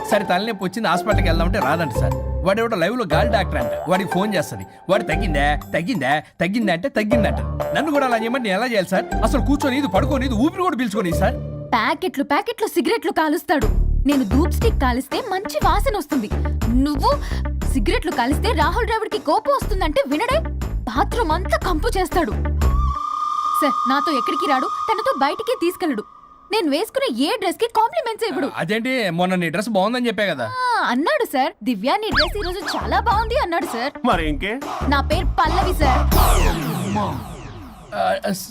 సరే తలనొప్పి వచ్చింది హాస్పిటల్కి వెళ్దామంటే రాదంట సార్. వాడు ఎవడో లైవ్ లో గాలి డాక్టర్ అంట. వాడికి ఫోన్ చేస్తుంది. వాడు తగ్గిందా అంటే తగ్గిందంట. నన్ను కూడా అలా చేయమంటే నేను ఎలా చేయాలి సార్? అసలు కూర్చొని ఇది పడుకోని ఇది ఊపిరి కూడా పీల్చుకొని సార్. ప్యాకెట్లు సిగరెట్లు కాలుస్తాడు. నేను ధూప్ స్టిక్ కాలిస్తే మంచి వాసన వస్తుంది. నువ్వు సిగరెట్లు కాలిస్తే రాహుల్ ద్రావిడ్కి కోపం వస్తుందంటే వినడే. బాత్రూమ్ అంతా కంపు చేస్తాడు. సార్ నాతో ఎక్కడికి రాడు, తనతో బయటికి తీసుకెళ్ళడు. నేను వేసుకునే ఏ డ్రెస్ కి కాంప్లిమెంట్స్ ఇవ్వడు. అదేంటి, మొన్న నీ డ్రెస్ బాగుందని చెప్పా కదా. అన్నాడు సార్. దివ్య నీ డ్రెస్ ఈ రోజు చాలా బాగుంది అన్నాడు సార్. మరి ఇంకే? నా పేరు పల్లవి సార్.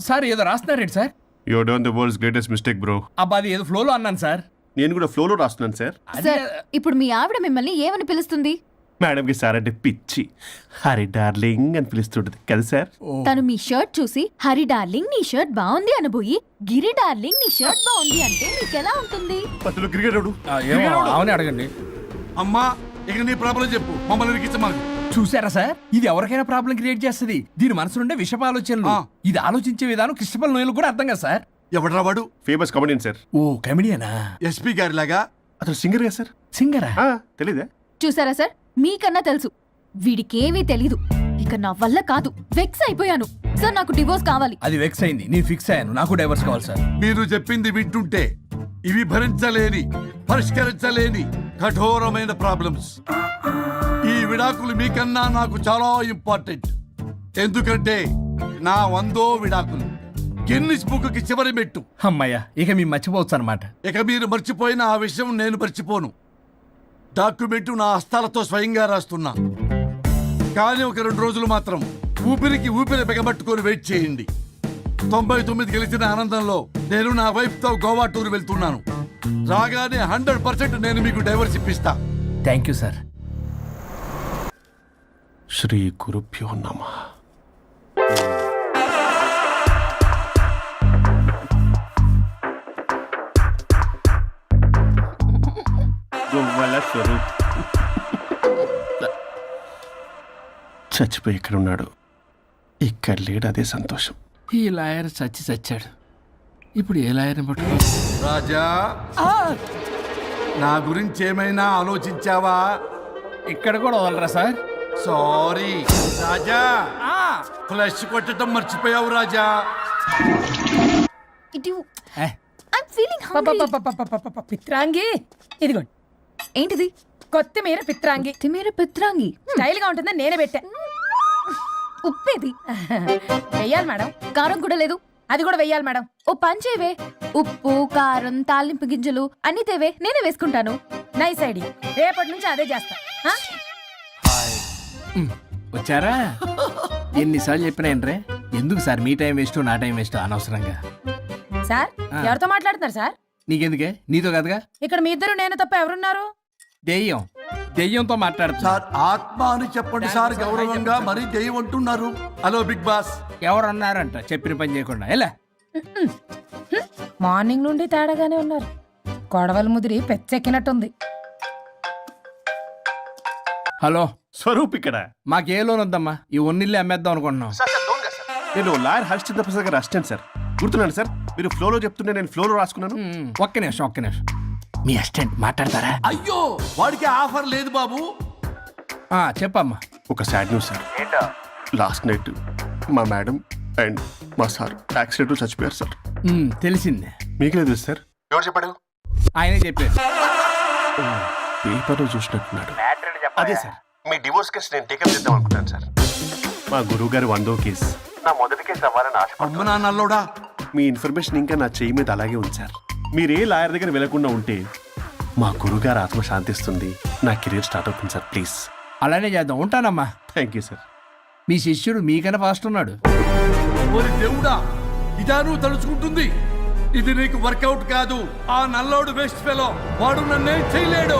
సార్ ఏదో రాస్తున్నారేంటి sir? You done the world's greatest mistake bro. అబ్బా అది ఏదో ఫ్లోలో అన్నాను సార్. నేను కూడా ఫ్లోలో రాస్తున్నాను సార్. సార్ ఇప్పుడు మీ ఆవిడ మిమ్మల్ని ఏమని పిలుస్తుంది? మేడంకి సార్ అంటే పిచ్చి. హరి డార్లింగ్ అని పిలుస్తుంటది కదా సార్. తను మీ షర్ట్ చూసి హరి డార్లింగ్ నీ షర్ట్ బాగుంది అనబోయి గిరి డార్లింగ్ నీ షర్ట్ బాగుంది అంటే మీకెలా ఉంటుంది? పత్తులు క్రికెటరు. అవునే అడగండి. అమ్మా ఇక నీ ప్రాబ్లం చెప్పు, మమ్మల్ని ఇరికించమాకు. చూసారా సార్, ఇది ఎవరికైనా ప్రాబ్లం క్రియేట్ చేస్తుంది. దీని మనసు నుండే విషప ఆలోచనలు. ఇది ఆలోచించే విధానం కృష్ణపల్ నోయలు కూడా అర్థం కదా సార్. ఎవడరా వాడు? Famous comedian sir. ఓ కమెడియనా? ఎస్పీ గారి లాగా. అతను సింగర్ కదా సార్. సింగరా? తెలీదా? చూసారా సార్, మీకన్నా తెలుసు. వీడికేమీ తెలీదు. ఇక నా వల్ల కాదు, వెక్స్ అయిపోయాను సార్. నాకు డివోర్స్ కావాలి. అది వెక్స్ అయింది, నేను ఫిక్స్ అయ్యాను. నాకు డైవర్స్ కావాలి సార్. మీరు చెప్పింది వింటుంటే ఇవి భరించలేని, పరిష్కరించలేని కఠోరమైన ప్రాబ్లమ్స్. ఈ విడాకులు మీకన్నా నాకు చాలా ఇంపార్టెంట్. ఎందుకంటే నా 100వ విడాకులు గిన్నిస్ బుక్కి చివరి మెట్టు. అమ్మయ్య, ఇక మేము మర్చిపోవచ్చు అనమాట. ఇక మీరు మర్చిపోయిన ఆ విషయం నేను మర్చిపోను. డాక్యుమెంటు నా హస్తాలతో స్వయంగా రాస్తున్నా. కానీ ఒక 2 రోజులు మాత్రం ఊపిరికి ఊపిరి బిగబట్టుకొని వెయిట్ చేయండి. 99 గెలిచిన ఆనందంలో నేను నా వైఫ్తో గోవా టూర్ వెళ్తున్నాను. రాగానే 100% నేను మీకు డైవర్స్ ఇప్పిస్తా. Thank you sir. శ్రీ గురుభ్యో నమః. స్వరూప్ చచ్చిపోయి ఎక్కడ ఉన్నాడు? ఇక్కడ లేడు, అదే సంతోషం. ఈ లాయర్ చచ్చాడు. ఇప్పుడు ఏ లాయర్ని పట్టుకో? రాజా, నా గురించి ఏమైనా ఆలోచించావా? ఇక్కడ కూడా వదలరా సార్? సారీ రాజా, ఫ్లష్ కొట్టడం మర్చిపోయావు రాజా. పిత్రాంగి ఇదిగోండి. ఏంటిది? కొత్తిమీర పిత్రాంగి. కొత్తిమీర పిత్రాంగి స్టైల్ గా ఉంటుందని నేనే పెట్టా. ఉప్పేది వెయ్యాలి మేడం. కారం కూడా లేదు. అది కూడా వెయ్యాలి మేడం. ఓ పంచేవే, ఉప్పు కారం తాలింపు గింజలు అన్ని తేవే, నేనే వేసుకుంటాను. Nice idea. రేపటి నుంచి అదే చేస్తా. వచ్చారా? ఎన్నిసార్లు చెప్పినా ఏంట్రే, ఎందుకు సార్ మీ టైం వేస్ట్ నా టైం వేస్ట్ అనవసరంగా? సార్ ఎవరితో మాట్లాడుతున్నారు సార్? నీకెందుకే, నీతో కదగా. ఇక్కడ మీ ఇద్దరు నేను తప్ప ఎవరున్నారు? దెయ్యంతో మాట్లాడుతున్నా. సార్ ఆత్మ అని చెప్పండి సార్, గౌరవంగా. మరీ దెయ్యం అంటున్నారు. Hello big boss. ఎవరు అన్నారంట చెప్పిన పని చేయకుండా? ఎలా మార్నింగ్ నుండి తేడాగానే ఉన్నారు. గొడవల ముదిరి పెచ్చెక్కినట్టుంది. హలో స్వరూప్ ఇక్కడ. మాకే లోన్ వద్దమ్మా, ఈ ఒన్నిల్లు అమ్మేద్దాం అనుకుంటున్నాం. నేను లాయర్ హరిశ్చంద్ర ప్రసాద్ గారు అసిస్టెంట్ సార్. గుర్తున్నాను సార్, మీరు ఫ్లోలో చెప్తుంటే నేను ఫ్లోలో రాసుకున్నాను. ఒక్క నిమిషం. మీ అసిస్టెంట్ మాట్లాడతారా? అయ్యో, వాడికి ఆఫర్ లేదు బాబు. చెప్పమ్మా. ఒక sad news sir. Last night మా మేడం అండ్ మా సార్ యాక్సిడెంట్ చచ్చిపోయారు సార్. తెలిసిందే. మీకే తెలుసు సార్. ఎవరు చెప్పాడు? ఆయనే చెప్పారు. పేపర్లో చూసినట్టున్నాడు. అదే సార్, మీ డివోర్స్ కేసు నేను టేకప్ చేద్దాం అనుకుంటాను సార్. మా గురువు గారు 100వ కేసు నా మొదటి కేసు అవ్వాలని ఆశ. అమ్మ నాన్నల్లోడా, మీ ఇన్ఫర్మేషన్ ఇంకా నా చెయ్యి మీద అలాగే ఉంచారు. మీరు ఏ లాయర్ దగ్గర వెళ్లకుండా ఉంటే మా గురువుగారు ఆత్మ శాంతిస్తుంది, నా కెరీర్ స్టార్ట్ అవుతుంది సార్. ప్లీజ్ అలానే చేద్దాం. ఉంటానమ్మా. Thank you sir. మీ శిష్యుడు మీకన్నా ఫాస్ట్ ఉన్నాడు. ఓరి దేవుడా, ఇదా నువ్వు తలుచుకుంటుంది? ఇది నీకు వర్కౌట్ కాదు. ఆ నల్లోడు బెస్ట్ ఫెలో, వాడు నన్నేం చేయలేడు.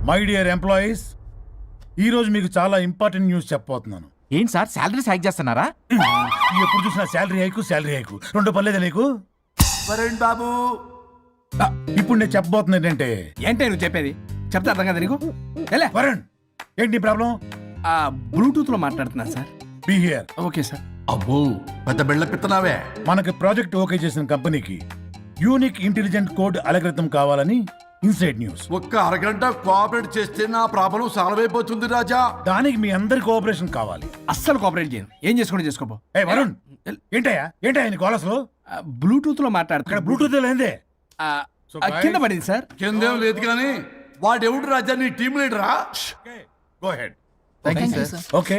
మై డియర్ ఎంప్లాయీస్, ఈరోజు మీకు చాలా ఇంపార్టెంట్ న్యూస్ చెప్పబోతున్నాను. ఏంటి సార్, శాలరీస్ హైక్ చేస్తున్నారా? ఎప్పుడు చూసినా శాలరీ హైకు 2 పర్లేదా నీకు? వరుణ్ బాబు, ఇప్పుడు నేను చెప్పబోతున్నా ఏంటంటే. ఏంటే నువ్వు చెప్పేది? చెప్తే అర్థం కదా నీకు? వరుణ్, ఏంటి నీ ప్రాబ్లం? బ్లూటూత్ లో మాట్లాడుతున్నా sir. Be here. Okay sir. అబ్బో, పెద్ద బిళ్ళ పిత్తనావే. మనకి ప్రాజెక్ట్ ఓకే చేసిన కంపెనీకి యూనిక్ ఇంటెలిజెంట్ కోడ్ అలకృతం కావాలని ఇన్సైడ్ న్యూస్. ఒక్క అరగంట కోఆపరేట్ చేస్తే నా ప్రాబ్లం సాల్వ్ అయిపోతుంది రాజా. దానికి మీ అందరి కోఆపరేషన్ కావాలి. అస్సలు కోఆపరేట్ చేయను. ఏం చేసుకోండి చేసుకోపో. వరుణ్, ఏంటయ్యా నీ కాలర్స్ లో బ్లూటూత్ లో మాట్లాడుతున్నా. ఇక్కడ బ్లూటూత్ లేదే. కింద పడింది సార్. కిందేం లేదు కానీ వాడెవడు రాజా, నీ టీం లీడరా? Go ahead. ఓకే.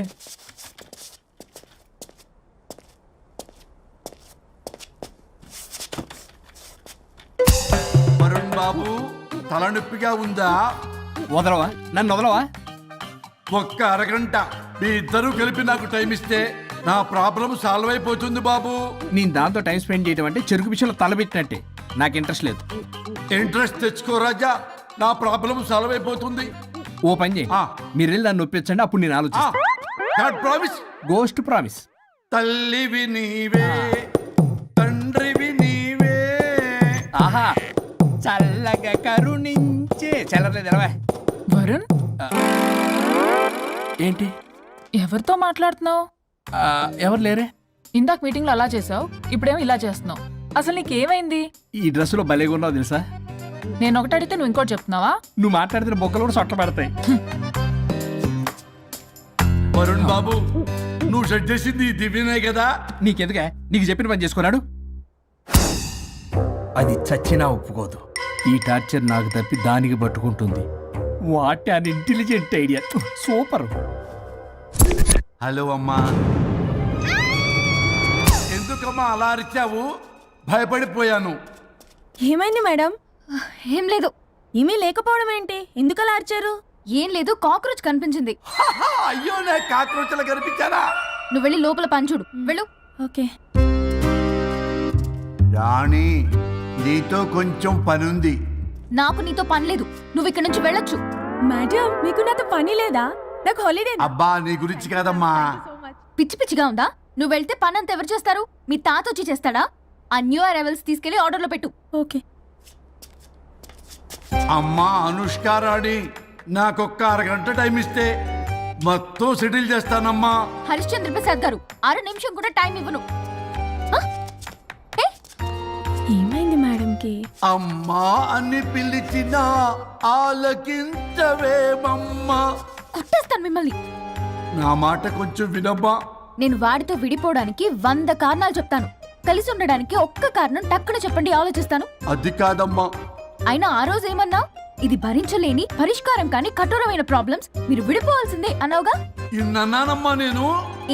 వరుణ్ బాబు, తలనొప్పిగా ఉందా? వదలవా, నన్ను వదలవా. ఒక్క అరగంట మీ ఇద్దరూ కలిపి నాకు టైం ఇస్తే నా ప్రాబ్లం సాల్వ్ అయిపోతుంది బాబు. నేను దాంతో టైం స్పెండ్ చేయడం అంటే చెరుకు విషయంలో తలబెట్టినట్టే. నాకు ఇంట్రెస్ట్ లేదు. ఇంట్రెస్ట్ తెచ్చుకో రాజా, నా ప్రాబ్లం సాల్వ్ అయిపోతుంది. ఓ పని చేయి, మీరు వెళ్ళి నన్ను ఒప్పించండి, అప్పుడు నేను ఆలోచిస్తాను. ప్రామిస్. Ghost promise. తల్లివి నీవే, తండ్రివి నీవే. ఆహా, చల్లగా కరుణించే చల్లలేదు ఎలవా. వరుణ్, ఏంటి? ఎవరితో మాట్లాడుతున్నావు? ఎవరు లేరే? ఇందాక మీటింగ్ లో అలా చేసావు, ఇప్పుడేమో ఇలా చేస్తున్నావు. అసలు నీకేమైంది? ఈ డ్రెస్సులో భలేగా ఉన్నావు తెలుసా. నేను ఒకటి అడిగితే నువ్వు ఇంకోటి చెప్తున్నావా? నువ్వు మాట్లాడితే బొక్కలు కూడా సొట్ట పడతాయి. వరుణ్ బాబు, నువ్వు సెట్ చేసింది ఈ దివ్యనే కదా. నీకెందుకే? నీకు చెప్పిన పని చేసుకున్నాడు. అది చచ్చినా ఒప్పుకోదు. ఈ టార్చర్ నాకు తప్పి దానికి పట్టుకుంటుంది. What an intelligent idea. Super. Hello అమ్మా. ఎందుకమ్మా అలా అరిచావు? భయపడిపోయాను. ఏమైంది మేడం? ఏం లేదు. ఏమీ లేకపోవడం ఏంటి? ఎందుకు అలా అరిచారు? ఏం లేదు, కాక్రోచ్ కనిపించింది. అయ్యో, నా కాక్రోచ్లు కనిపించారా? నువ్వు వెళ్ళి లోపల పని చూడు, వెళ్ళు. ఓకే. రాణి, నీతో కొంచెం పనుంది. నాకు నీతో పని లేదు, నువ్వు ఇక్కడ నుంచి వెళ్ళొచ్చు. మేడం, మీకు నాతో పని లేదా? నాకు హాలిడే. అబ్బా, నీ గురించి కాదమ్మా. పిచ్చి పిచ్చిగా ఉందా? నువ్వు వెళ్తే పని అంతా ఎవరు చేస్తారు? మీ తాత వచ్చి చేస్తాడా? ఆ న్యూ అరైవల్స్ తీసుకెళ్లి ఆర్డర్లో పెట్టు. ఓకే. అమ్మా అనుష్క రాణి, నాకొక్క అరగంట టైం ఇస్తే మొత్తం సెటిల్ చేస్తానమ్మా. హరిశ్చంద్ర ప్రసాద్ గారు, 6 నిమిషం కూడా టైం ఇవ్వను. ఏమైంది మేడంకి? అమ్మా అని పిలిచినా ఆలకించవేమమ్మా. కొట్టేస్తాను మిమ్మల్ని. నా మాట కొంచెం వినమ్మా. నేను వాడితో విడిపోవడానికి 100 కారణాలు చెప్తాను. కలిసి ఉండడానికి ఒక్క కారణం టక్కున చెప్పండి, ఆలోచిస్తాను. అది కాదమ్మా. అయినా ఆ రోజు ఏమన్నా? ఇది భరించలేని, పరిష్కారం కాని కఠోరమైన ప్రాబ్లమ్స్, మీరు విడిపోవాల్సిందే అన్నావుగా. ఇన్నానమ్మా నేను.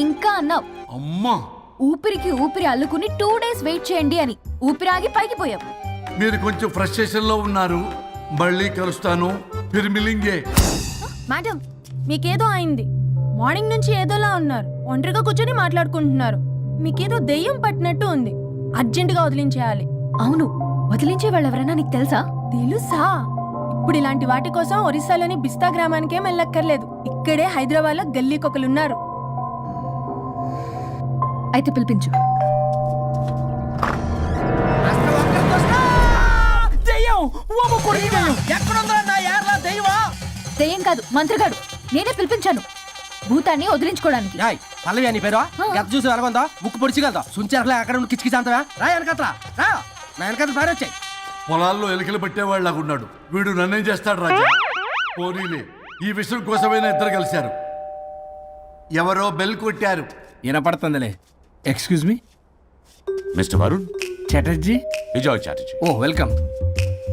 ఇంకా అన్నావు. అమ్మా, ఊపిరికి ఊపిరి అల్లుకుని 2 days వెయిట్ చేయండి అని. ఊపిరాగి పైకి పోయావు. మీరు కొంచెం ఫ్రస్ట్రేషన్ లో ఉన్నారు. మళ్ళీ కలుస్తాను. ఫిర్మిలింగే. మేడం, మీకేదో అయింది. మార్నింగ్ నుంచి ఏదోలా ఉన్నారు. ఒంటరిగా కూర్చొని మాట్లాడుకుంటున్నారు. మీకేదో దెయ్యం పట్టినట్టు ఉంది. అర్జెంటుగా వదిలించేయాలి. అవును, వదిలించే వాళ్ళు ఎవరైనా నీకు తెలుసా? తెలుసా? ఇప్పుడు ఇలాంటి వాటి కోసం ఒరిస్సాలోని బిస్తా గ్రామానికేం వెళ్ళక్కర్లేదు. ఇక్కడే హైదరాబాద్ లో గల్లీకొకలున్నారు. అయితే పిలిపించు. దెయ్యం కాదు, మంత్రగాడు. నేనే పిలిపించాను భూతాన్ని వదిలించుకోవడానికి. పల్లవి అని పేరు గత చూసి వెలగొందా ముక్కు పొడిచిగలదా సుంచరలే అక్కడ కిచకిచ అంతవా రా వెనకత్రా రా నా వెనకత్ర పారి వచ్చాయి. పొలాల్లో ఎలికలు పట్టేవాళ్ళగా ఉన్నాడు వీడు. నన్నేం చేస్తాడు రాజా? పోనీలే, ఈ విషయం కోసమైనా ఇద్దరు కలిశారు. ఎవరో బెల్ కొట్టారు. వినపడుతుందిలే. Excuse me mister Varun Chatterjee. Vijay Chatterjee. ఓ వెల్కమ్.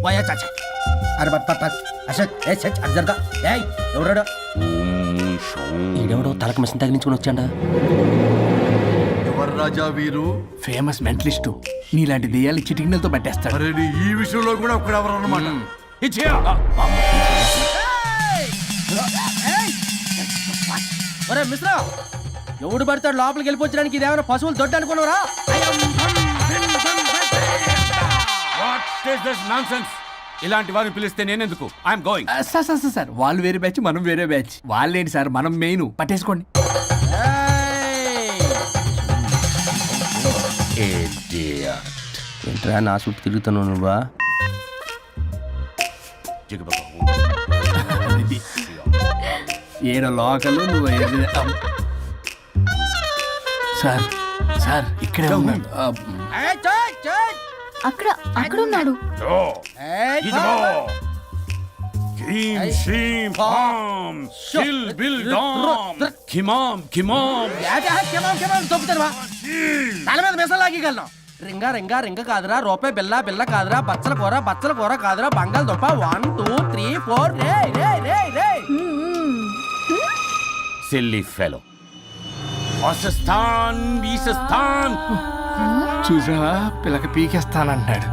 వాయా చాచా అరే బట్ అసత్ ఏ సచ్ అర్జర్గా ఏయ్ ఎవరాడు? ఈడెవడో తలకు మిషన్ తగిలించుకుని వచ్చాడా? ఎవరు రాజా వీరు? Famous mentalist. నీలాంటి దెయ్యాలు చిటికినలతో పట్టేస్తాడు. అరే, ఈ విషయంలో కూడా ఒకడెవరు అన్నమాట. ఒరే మిశ్రా, ఎవడు పడతాడు లోపలికి వెళ్ళిపోవడానికి? ఇదేమైనా పశువులు దొడ్డు అనుకున్నారా? ఇలాంటి వారిని పిలిస్తే నేనెందుకు? I'm going. సార్ వాళ్ళు వేరే బ్యాచ్, మనం వేరే బ్యాచ్. వాళ్ళేంటి సార్, మనం మెయిన్. పట్టేసుకోండి. ఏంట్రా నా చుట్టూ తిరుగుతున్నావు నువ్వా? ఏడ లోకలు నువ్వు. సార్ సార్ ఇక్కడే ఉన్నాడు. అక్కడ అక్కడ ఉన్నాడు. తల మీద మెసలాగలను. రింగా రింగా రింగ కాదురా, రూపాయి బిల్ల బిల్ల కాదురా, బచ్చల కూర కాదురా, బంగాళదుంప 1 2 3 4 రే రే రే రే. Silly fellow. ఈసస్థాన్ చూసావా, పిల్లకి పీకేస్తానంటాడు.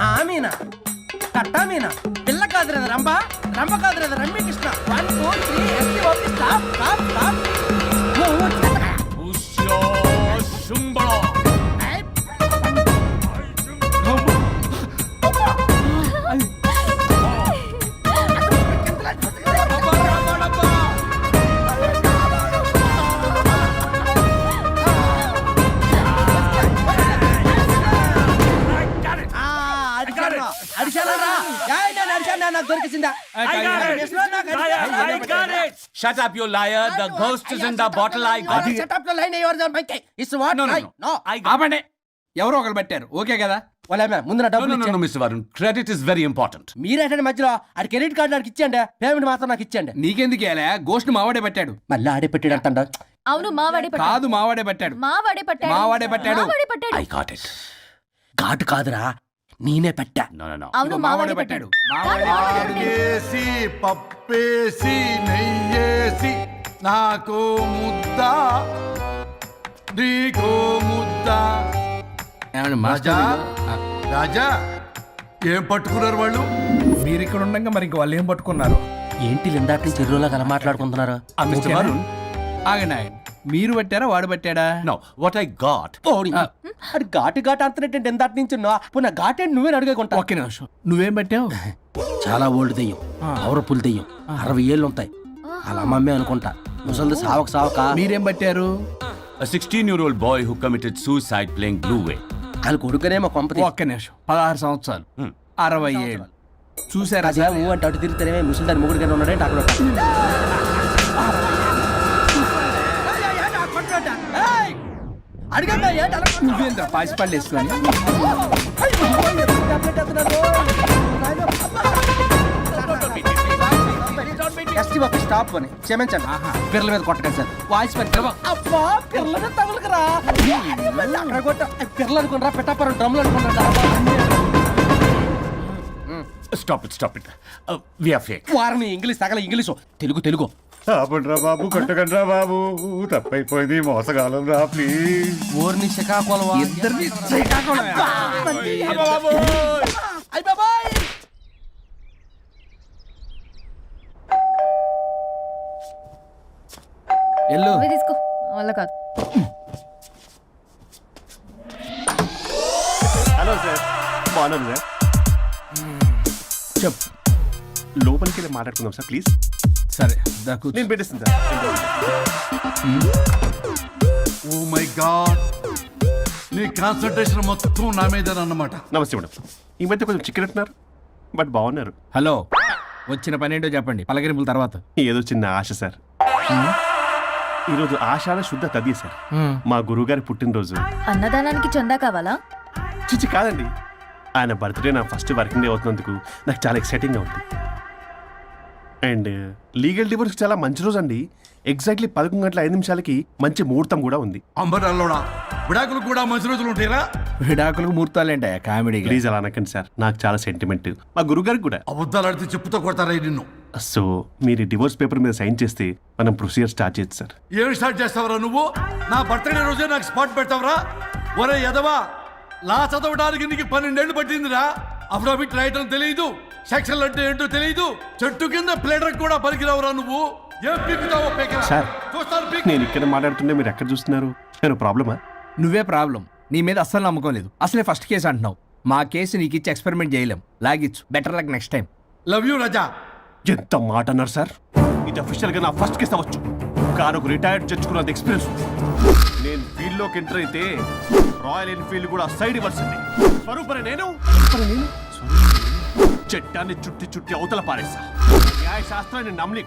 ఆమీనా కట్టా మీనా పిల్ల కాదురా రంభ రంభ కాదురా Ramya Krishna 1 2 3 ST OP stop stop stop దొరికిందా Shut up, you liar. The ghost is in the bottle. I got it. సెటప్ లో line ever mike it's what no ఆపండి. ఎవరో ఒకరు పెట్టారు ఓకే కదా? వాళ్ళ ముందు నా డబ్బులు ఇచ్చేయండి. Mister Varun credit is very important. మీరేంటంటే మధ్యలో ఆడి క్రెడిట్ కార్డు నాకు ఇచ్చేయండి, పేమెంట్ మాత్రం నాకు ఇచ్చేయండి. నీకెందుకు ఇలా గోస్ట్ మావాడే పెట్టాడు. మళ్ళీ ఆడే పెట్టాడు అంట. అవును మావాడే పట్టాడు. కాదు మావాడే పెట్టాడు. మావాడే పట్టాడు. మావాడే పట్టాడు. మావాడే పట్టాడు. I got it. ఘాటు కాదురా నేనే పెట్టా. అవును మావాడే పట్టాడు. ఆడేసి పప్పేసి నెయ్యేసి నాకు ముద్ద నీకో ముద్ద. రాజా రాజా ఏం పట్టుకున్నారు వాళ్ళు? మీరు ఇక్కడ ఉండగా మరి ఇంక వాళ్ళు ఏం పట్టుకున్నారు? ఏంటి ఇందాక చెరువులో కల మాట్లాడుకుంటున్నారు? మిస్టర్ వరుణ్ ఆగండి ఆగండి. మీరు పట్టారా వాడు పట్టాడా? No what I got. అది ఘాటు ఘాటు అంతనేంటి ఎందాటి నుంచి నా ఘాటు ఏంటి నువ్వే అడగకుంటా. ఒక్క నిమిషం నువ్వేం పట్టావు? చాలా ఓల్డ్ దెయ్యం, పవర్ఫుల్ దెయ్యం, 60 ఏళ్ళు ఉంటాయి. అలా అమ్మమ్మే అనుకుంటా. ముసలిది సావక సావక. మీరేం పట్టారు? A 16-year-old boy who committed suicide playing Blue Whale. వాళ్ళ కొడుకునేమో కొంపతి. ఒక్క నిమిషం 16 సంవత్సరాలు 60 ఏళ్ళు చూసారా? అదే ఊ అంటే అటు తిరిగితేనే ముసలి దాని ముగ్గురు కింద ఉన్నాడంటే అక్కడ అడిగండి నువ్వేంత పాసిపళ్ళు వేసుకొని ఎస్టీ బాబు స్టాప్ అని క్షమించండి. పిల్లల మీద కొట్టకండి సార్. వాయిస్ అబ్బా పిల్లల మీద తగులుకురా అక్కడ కొట్ట పిల్లలు అనుకున్నారా పెట్టాపరం డ్రమ్లు అనుకున్నారా? Stop it. We are fake. వారిని ఇంగ్లీష్ తగల ఇంగ్లీషు తెలుగు తెలుగు. ఆపండ్రా బాబు, కొట్టకండ్రా బాబు, తప్పైపోయింది, మోసగాలం రా ప్లీజ్. ఊరిని శ్రీకాకుళం ఇద్దరిని శ్రీకాకుళం. ఎల్లు నువ్వే తీసుకో వల్ల కాదు. హలో సార్, బాగున్నాను సార్. చెప్పు. లోపలికి వెళ్ళి మాట్లాడుకుందాం సార్ ప్లీజ్. సరే దాకు నేను పెట్టేస్తాను సార్. ఓ మై గాడ్ నీ కాన్సంట్రేషన్ మొత్తం నా మీద అన్నమాట. నమస్తే మేడం. ఈ మధ్య కొంచెం చికెన్ అంటున్నారు బట్ బాగున్నారు. హలో వచ్చిన పని ఏంటో చెప్పండి, పలకరింపుల తర్వాత. ఏదో చిన్న ఆశ సార్. ఈరోజు ఆషాఢ శుద్ధ తదియ సార్, మా గురువుగారి పుట్టినరోజు. అన్నదానానికి చందా కావాలా? చిచ్చి కాదండి, ఆయన బర్త్డే నా ఫస్ట్ వర్కింగ్ డే అవుతున్నందుకు నాకు చాలా ఎక్సైటింగ్గా ఉంది. అండ్ లీగల్ డివోర్స్కి చాలా మంచి రోజు అండి. ఎగ్జాక్ట్లీ 11:05 మంచి ముహూర్తం కూడా ఉంది. అంబరాల్లోడా విడాకులు కూడా మంచి రోజులు ఉంటాయిరా? విడాకులకు ముహూర్తాలు ఏంటా కామెడీ? ప్లీజ్ అలా అనకండి సార్, నాకు చాలా సెంటిమెంట్, మా గురువుగారికి కూడా. అబద్ధాలు ఆడితే చెప్పుతో కొడతారా నిన్ను? సో మీరు డివోర్స్ పేపర్ మీద సైన్ చేస్తే మనం ప్రొసీజర్ స్టార్ట్ చేయొచ్చు సార్. ఏమి స్టార్ట్ చేస్తావరా నువ్వు? నా బర్త్డే రోజే నాకు స్పాట్ పెడతావరా? ఒరే ఎదవా, లా చదవడానికి నీకు 12 ఏళ్ళు పట్టిందిరా. అఫిడవిట్ రాయటం తెలియదు, సెక్షన్లు అంటే ఏంటో తెలియదు, చెట్టు కింద ప్లేడర్ కూడా పలికిరావురా నువ్వు. ఏం పీకుతావో సార్ నేను ఇక్కడ మాట్లాడుతుంటే మీరు ఎక్కడ చూస్తున్నారు? నేను ప్రాబ్లమా? నువ్వే ప్రాబ్లం. నీ మీద అస్సలు నమ్మకం లేదు. అసలే ఫస్ట్ కేసు అంటున్నావు. మా కేసు నీకు ఇచ్చి ఎక్స్పెరిమెంట్ చేయలేం. లాగిచ్చు. Better luck next time. Love you Raja. ఎంత మాట అన్నారు సార్? ఇది అఫీషియల్గా నా ఫస్ట్ కేసు అవ్వచ్చు, కానీ ఒక రిటైర్డ్ జడ్జ్కున్నంత ఎక్స్పీరియన్స్. నేను ఫీల్డ్లోకి ఎంటర్ అయితే రాయల్ ఎన్ఫీల్డ్ కూడా సైడ్ ఇవ్వాల్సింది. నేను చట్టాన్ని చుట్టి చుట్టి అవతల పారేసా, న్యాయ శాస్త్రాన్ని నమ్మి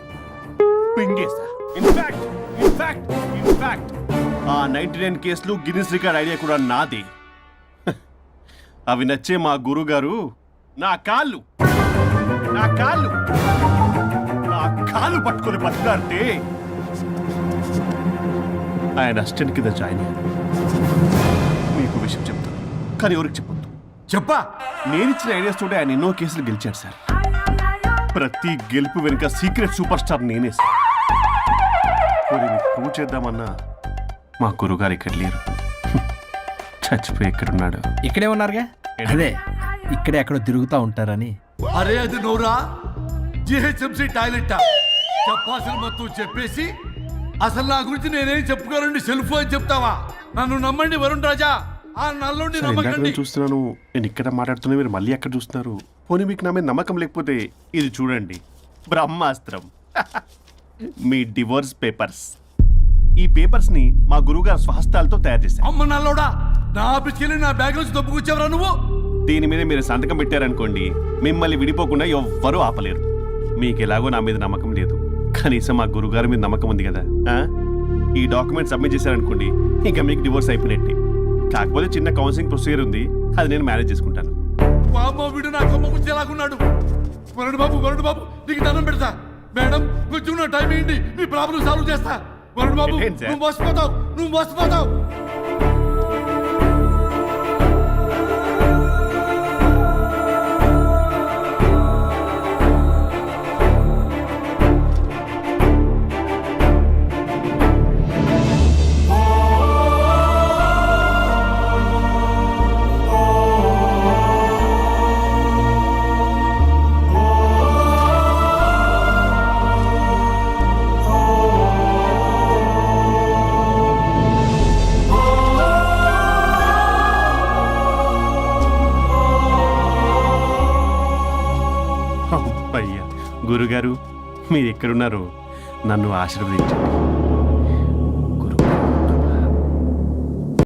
పింగేసా. ఇన్ఫాక్ట్ ఆ 99 కేసులు గిన్నిస్ రికార్డ్ ఐడియా కూడా నాది. అవి నచ్చే మా గురువు గారు నా కాళ్ళు పట్టుకొని బతుకాడితే ఆయన అసిస్టెంట్ కింద జాయిన్ అయ్యాను. మీకు విషయం చెప్తాను, కానీ ఎవరికి చెప్పొద్దు. చెప్పా. నేను ఇచ్చిన ఐడియాస్ తోటి ఆయన ఎన్నో కేసులు గెలిచాడు సార్. ప్రతి గెలుపు వెనుక సీక్రెట్ సూపర్ స్టార్ నేనే సార్. ప్రూవ్ చేద్దామన్నా మా గురుగారు ఇక్కడ లేరు, చచ్చిపోయి ఎక్కడున్నాడు? ఇక్కడే ఉన్నారుగా. అదే ఇక్కడే ఎక్కడో తిరుగుతూ ఉంటారని. అరే అది నోరా జిహెచ్ఎంసీ టాయిలెట్ చెప్పాల్సిన మొత్తం చెప్పేసి అసలు నా గురించి నేనేం చెప్పుకోనండి సెల్ఫ్ అని చెప్తావా? నన్ను నమ్మండి వరుణ్ రాజా, ఆ నల్లుండి ఇందాక నమ్మకండి. నేను చూస్తున్నాను, నేను ఇక్కడ మాట్లాడుతున్నా, మీరు మళ్ళీ ఎక్కడ చూస్తున్నారు? పోనీ మీకు నా మీద నమ్మకం లేకపోతే ఇది చూడండి, బ్రహ్మాస్త్రం. మీ డివోర్స్ పేపర్స్. ఈ పేపర్స్ ని మా గురువుగారు స్వహస్తాలతో తయారు చేశారు. అమ్మ నల్లోడా, నా ఆఫీస్కి వెళ్ళి నా బ్యాగ్ నుంచి దొబ్బుకొచ్చావరా నువ్వు? దీని మీద మీరు సంతకం పెట్టారనుకోండి, మిమ్మల్ని విడిపోకుండా ఎవ్వరూ ఆపలేరు. మీకు ఎలాగో నా మీద నమ్మకం లేదు, కనీసం మా గురుగారి మీద నమ్మకం ఉంది కదా. ఈ డాక్యుమెంట్ సబ్మిట్ చేశారనుకోండి, ఇంకా మీకు డివోర్స్ అయిపోయినట్టే. కాకపోతే చిన్న కౌన్సిలింగ్ ప్రొసీజర్ ఉంది, అది నేను మేనేజ్ చేసుకుంటాను. వామ్మో, వీడు నా కొమ్మ గురించి ఎలాగున్నాడు? వరుణ్ బాబు నీకు దండం పెడతా. మేడం కొంచెం నా టైం ఏంటి, మీ ప్రాబ్లం సాల్వ్ చేస్తా. వరుణ్ బాబు ఏంటి సార్? నువ్వు మోసపోతావు. అయ్యా గురుగారు, మీరు ఎక్కడున్నారో నన్ను ఆశీర్వదించండి.